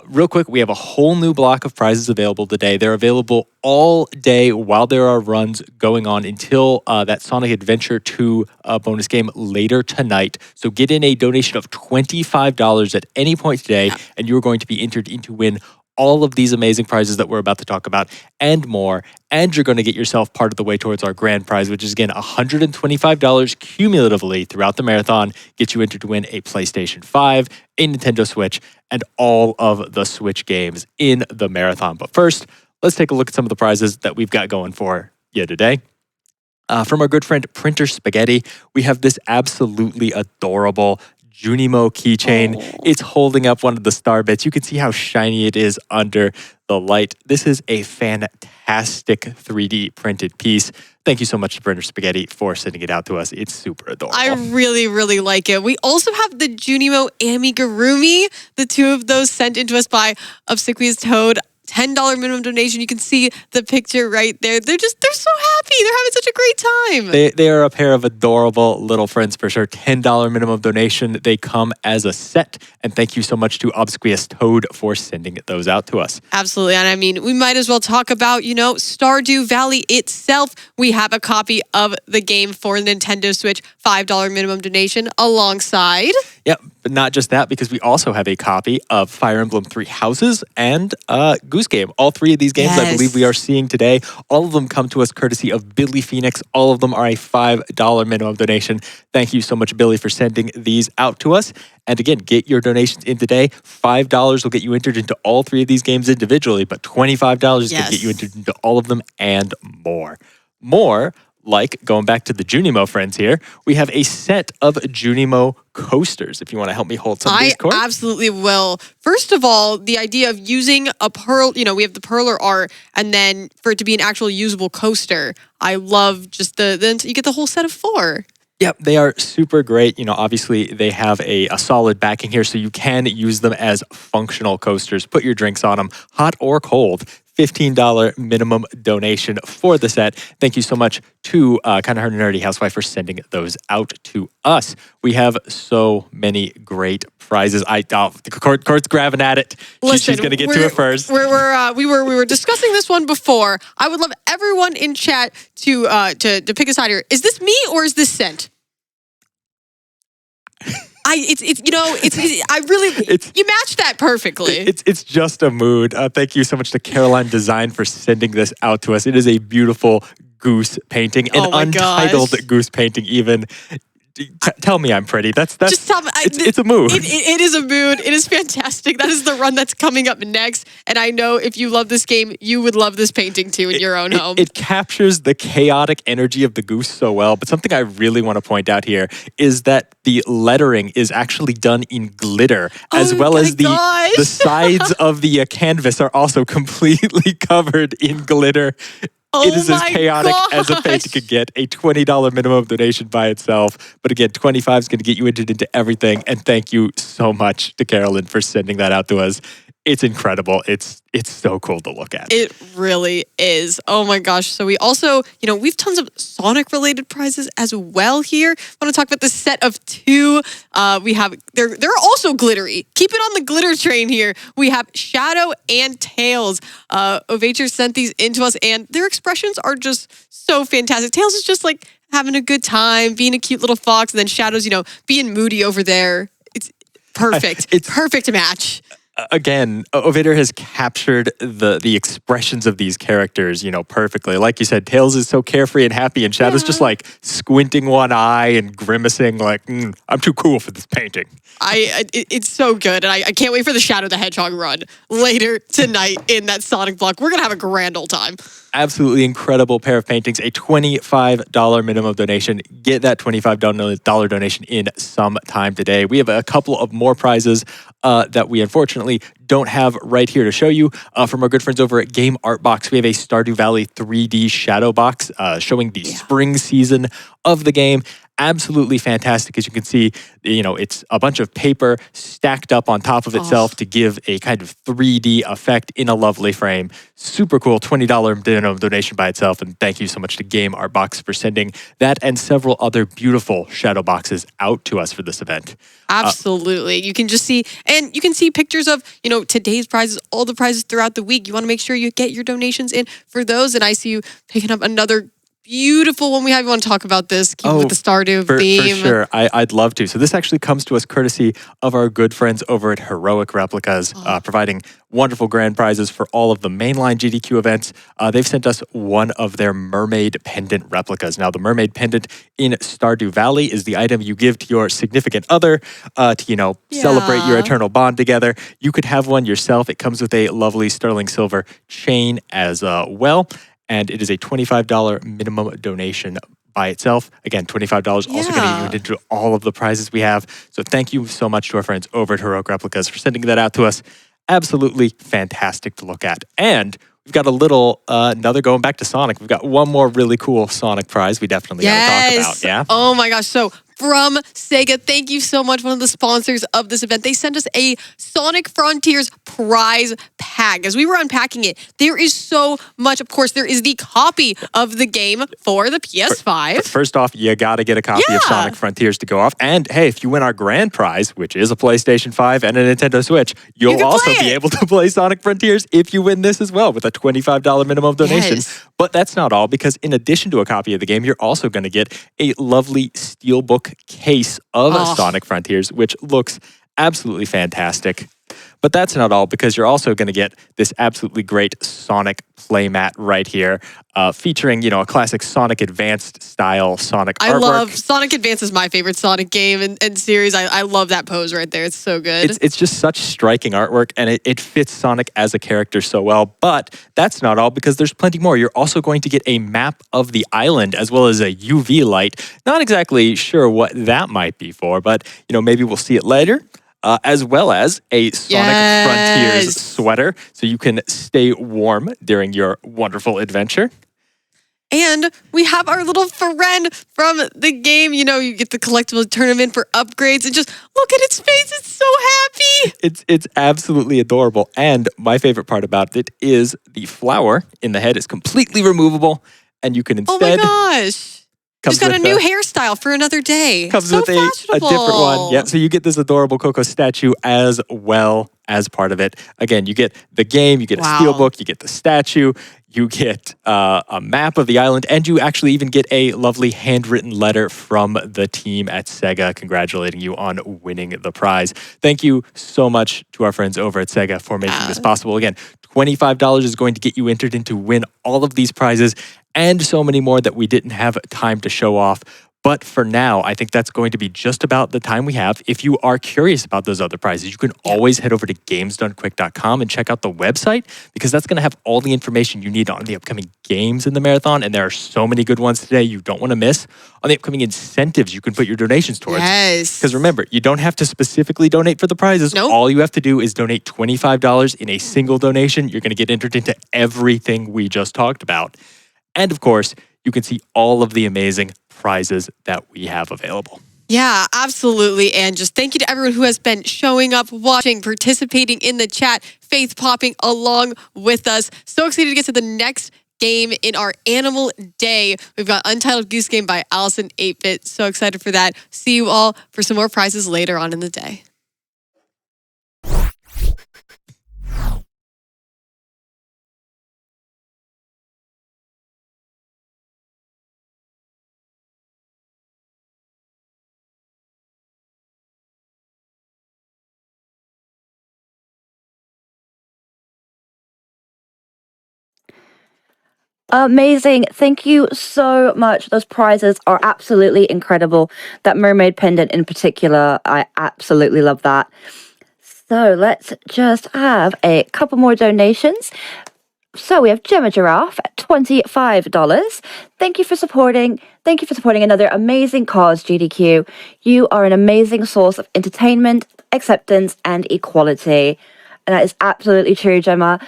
Real quick, we have a whole new block of prizes available today. They're available all day while there are runs going on until that Sonic Adventure 2 bonus game later tonight. So get in a donation of $25 at any point today, and you're going to be entered in to win all of these amazing prizes that we're about to talk about and more. And you're going to get yourself part of the way towards our grand prize, which is, again, $125 cumulatively throughout the marathon. Get you entered to win a PlayStation 5, a Nintendo Switch, and all of the Switch games in the marathon. But first, let's take a look at some of the prizes that we've got going for you today. From our good friend Printer Spaghetti, we have this absolutely adorable Junimo keychain. It's holding up one of the star bits. You can see how shiny it is under the light. This is a fantastic 3D printed piece. Thank you so much to Printer Spaghetti for sending it out to us. It's super adorable. I really, really like it. We also have the Junimo Amigurumi, the two of those sent into us by Obsequious Toad. $10 minimum donation. You can see the picture right there. They're so happy. They're having such a great time. They are a pair of adorable little friends for sure. $10 minimum donation. They come as a set. And thank you so much to Obsequious Toad for sending those out to us. Absolutely. And I mean, we might as well talk about, Stardew Valley itself. We have a copy of the game for Nintendo Switch, $5 minimum donation alongside. Yeah, but not just that, because we also have a copy of Fire Emblem Three Houses and Goose Game. All three of these games, I believe we are seeing today. All of them come to us courtesy of Billy Phoenix. All of them are a $5 minimum donation. Thank you so much, Billy, for sending these out to us. And again, get your donations in today. $5 will get you entered into all three of these games individually, but $25 is going to get you entered into all of them and more. Like, going back to the Junimo friends here, we have a set of Junimo coasters. If you want to help me hold some of these, Court. I absolutely will. First of all, the idea of using a pearl, we have the perler art, and then for it to be an actual usable coaster. I love just then you get the whole set of 4. Yep, they are super great. Obviously they have a solid backing here, so you can use them as functional coasters. Put your drinks on them, hot or cold. $15 minimum donation for the set. Thank you so much to Kinda Her Nerdy Housewife for sending those out to us. We have so many great prizes. Court's grabbing at it. Listen, she's going to get to it first. We were discussing this one before. I would love everyone in chat to pick a side here. Is this me or is this Scent? You matched that perfectly. It's just a mood. Thank you so much to Caroline Design for sending this out to us. It is a beautiful goose painting, an untitled goose painting even. Tell me I'm pretty. That's Just tell me. it's a mood. It is a mood. It is fantastic. That is the run that's coming up next. And I know if you love this game, you would love this painting too in your own home. It captures the chaotic energy of the goose so well. But something I really want to point out here is that the lettering is actually done in glitter, as well as the sides of the canvas are also completely covered in glitter. It is as chaotic as a painting could get. A $20 minimum donation by itself. But again, $25 is going to get you entered into everything. And thank you so much to Carolyn for sending that out to us. It's incredible. It's so cool to look at. It really is. Oh my gosh. So we also, we've tons of Sonic related prizes as well here. I want to talk about the set of 2. We have, they're also glittery. Keep it on the glitter train here. We have Shadow and Tails. Ovature sent these into us and their expressions are just so fantastic. Tails is just like having a good time, being a cute little fox, and then Shadow's, being moody over there. It's perfect. It's perfect match. Again, Ovator has captured the expressions of these characters, perfectly. Like you said, Tails is so carefree and happy, and Shadow's just like squinting one eye and grimacing like, I'm too cool for this painting. It's so good, and I can't wait for the Shadow the Hedgehog run later tonight in that Sonic block. We're going to have a grand old time. Absolutely incredible pair of paintings. A $25 minimum donation. Get that $25 donation in sometime today. We have a couple of more prizes that we unfortunately don't have right here to show you. From our good friends over at Game Art Box, we have a Stardew Valley 3D shadow box showing the spring season of the game. Absolutely fantastic. As you can see, it's a bunch of paper stacked up on top of itself to give a kind of 3D effect in a lovely frame. Super cool. $20 minimum donation by itself. And thank you so much to Game Art Box for sending that and several other beautiful shadow boxes out to us for this event. Absolutely. You can just see, and you can see pictures of, today's prizes, all the prizes throughout the week. You want to make sure you get your donations in for those. And I see you picking up another beautiful one we have. You want to talk about this? Keep with the Stardew theme. For sure. I'd love to. So this actually comes to us courtesy of our good friends over at Heroic Replicas, providing wonderful grand prizes for all of the mainline GDQ events. They've sent us one of their mermaid pendant replicas. Now, the mermaid pendant in Stardew Valley is the item you give to your significant other to, celebrate your eternal bond together. You could have one yourself. It comes with a lovely sterling silver chain as well. And it is a $25 minimum donation by itself. Again, $25 also going to get you into all of the prizes we have. So thank you so much to our friends over at Heroic Replicas for sending that out to us. Absolutely fantastic to look at. And we've got a little, another going back to Sonic. We've got one more really cool Sonic prize we definitely got to talk about. Yeah. Oh my gosh. So from Sega, thank you so much. One of the sponsors of this event. They sent us a Sonic Frontiers prize pack. As we were unpacking it, there is so much. Of course, there is the copy of the game for the PS5. First off, you got to get a copy of Sonic Frontiers to go off. And hey, if you win our grand prize, which is a PlayStation 5 and a Nintendo Switch, you'll also be able to play Sonic Frontiers if you win this as well with a $25 minimum donation. Yes. But that's not all, because in addition to a copy of the game, you're also going to get a lovely steelbook case of Sonic Frontiers, which looks absolutely fantastic. But that's not all, because you're also going to get this absolutely great Sonic playmat right here, featuring, a classic Sonic Advanced style Sonic artwork. I love Sonic Advance is my favorite Sonic game and series. I love that pose right there. It's so good. It's just such striking artwork, and it fits Sonic as a character so well. But that's not all, because there's plenty more. You're also going to get a map of the island as well as a UV light. Not exactly sure what that might be for, but maybe we'll see it later. As well as a Sonic Frontiers sweater, so you can stay warm during your wonderful adventure. And we have our little friend from the game. You get the collectible, turn them in for upgrades, and just look at its face. It's so happy. It's absolutely adorable. And my favorite part about it is the flower in the head is completely removable, and you can instead... Oh my gosh. Just got a new hairstyle for another day. Comes with a different one. Yeah, so you get this adorable Coco statue as well as part of it. Again, you get the game, you get a steelbook, you get the statue, you get a map of the island, and you actually even get a lovely handwritten letter from the team at Sega congratulating you on winning the prize. Thank you so much to our friends over at Sega for making this possible. Again, $25 is going to get you entered in to win all of these prizes and so many more that we didn't have time to show off. But for now, I think that's going to be just about the time we have. If you are curious about those other prizes, you can always head over to gamesdonequick.com and check out the website, because that's going to have all the information you need on the upcoming games in the marathon. And there are so many good ones today you don't want to miss. On the upcoming incentives you can put your donations towards. Yes. Because remember, you don't have to specifically donate for the prizes. Nope. All you have to do is donate $25 in a single donation. You're going to get entered into everything we just talked about. And of course, you can see all of the amazing prizes that we have available. Yeah, absolutely. And just thank you to everyone who has been showing up, watching, participating in the chat, faith popping along with us. So excited to get to the next game in our Animal Day. We've got Untitled Goose Game by Allison 8-Bit. So excited for that. See you all for some more prizes later on in the day. Amazing. Thank you so much. Those prizes are absolutely incredible. That mermaid pendant in particular, I absolutely love that. So let's just have a couple more donations. So we have Gemma Giraffe at $25. Thank you for supporting another amazing cause, GDQ. You are an amazing source of entertainment, acceptance, and equality. And that is absolutely true, Gemma.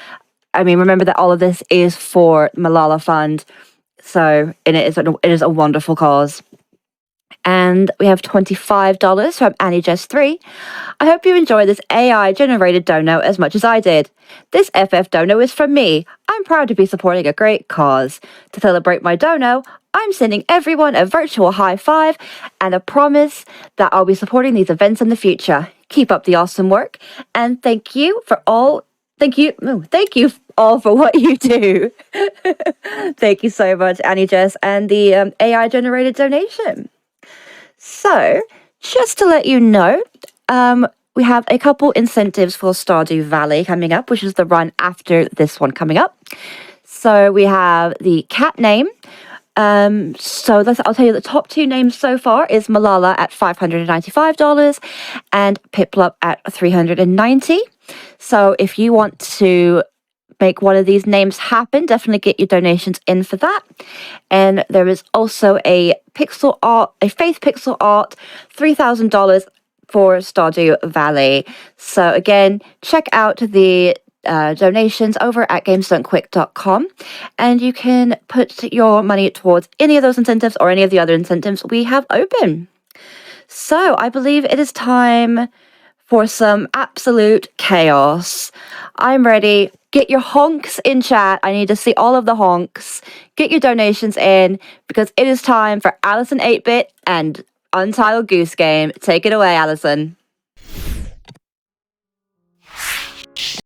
I mean, remember that all of this is for Malala Fund. So, and it is a wonderful cause. And we have $25 from Annie Jess 3. I hope you enjoy this AI-generated dono as much as I did. This FF dono is from me. I'm proud to be supporting a great cause. To celebrate my dono, I'm sending everyone a virtual high five and a promise that I'll be supporting these events in the future. Keep up the awesome work, and thank you all for what you do. Thank you so much, Annie Jess, and the AI-generated donation. So, just to let you know, we have a couple incentives for Stardew Valley coming up, which is the run after this one coming up. So we have the cat name. I'll tell you the top two names so far is Malala at $595 and Piplup at $390. So if you want to make one of these names happen, definitely get your donations in for that. And there is also a faith pixel art, $3,000 for Stardew Valley. So again, check out the donations over at gamesdonequick.com, and you can put your money towards any of those incentives or any of the other incentives we have open. So I believe it is time for some absolute chaos. I'm ready. Get your honks in chat. I need to see all of the honks. Get your donations in, because it is time for Allison 8-Bit and Untitled Goose Game. Take it away, Allison.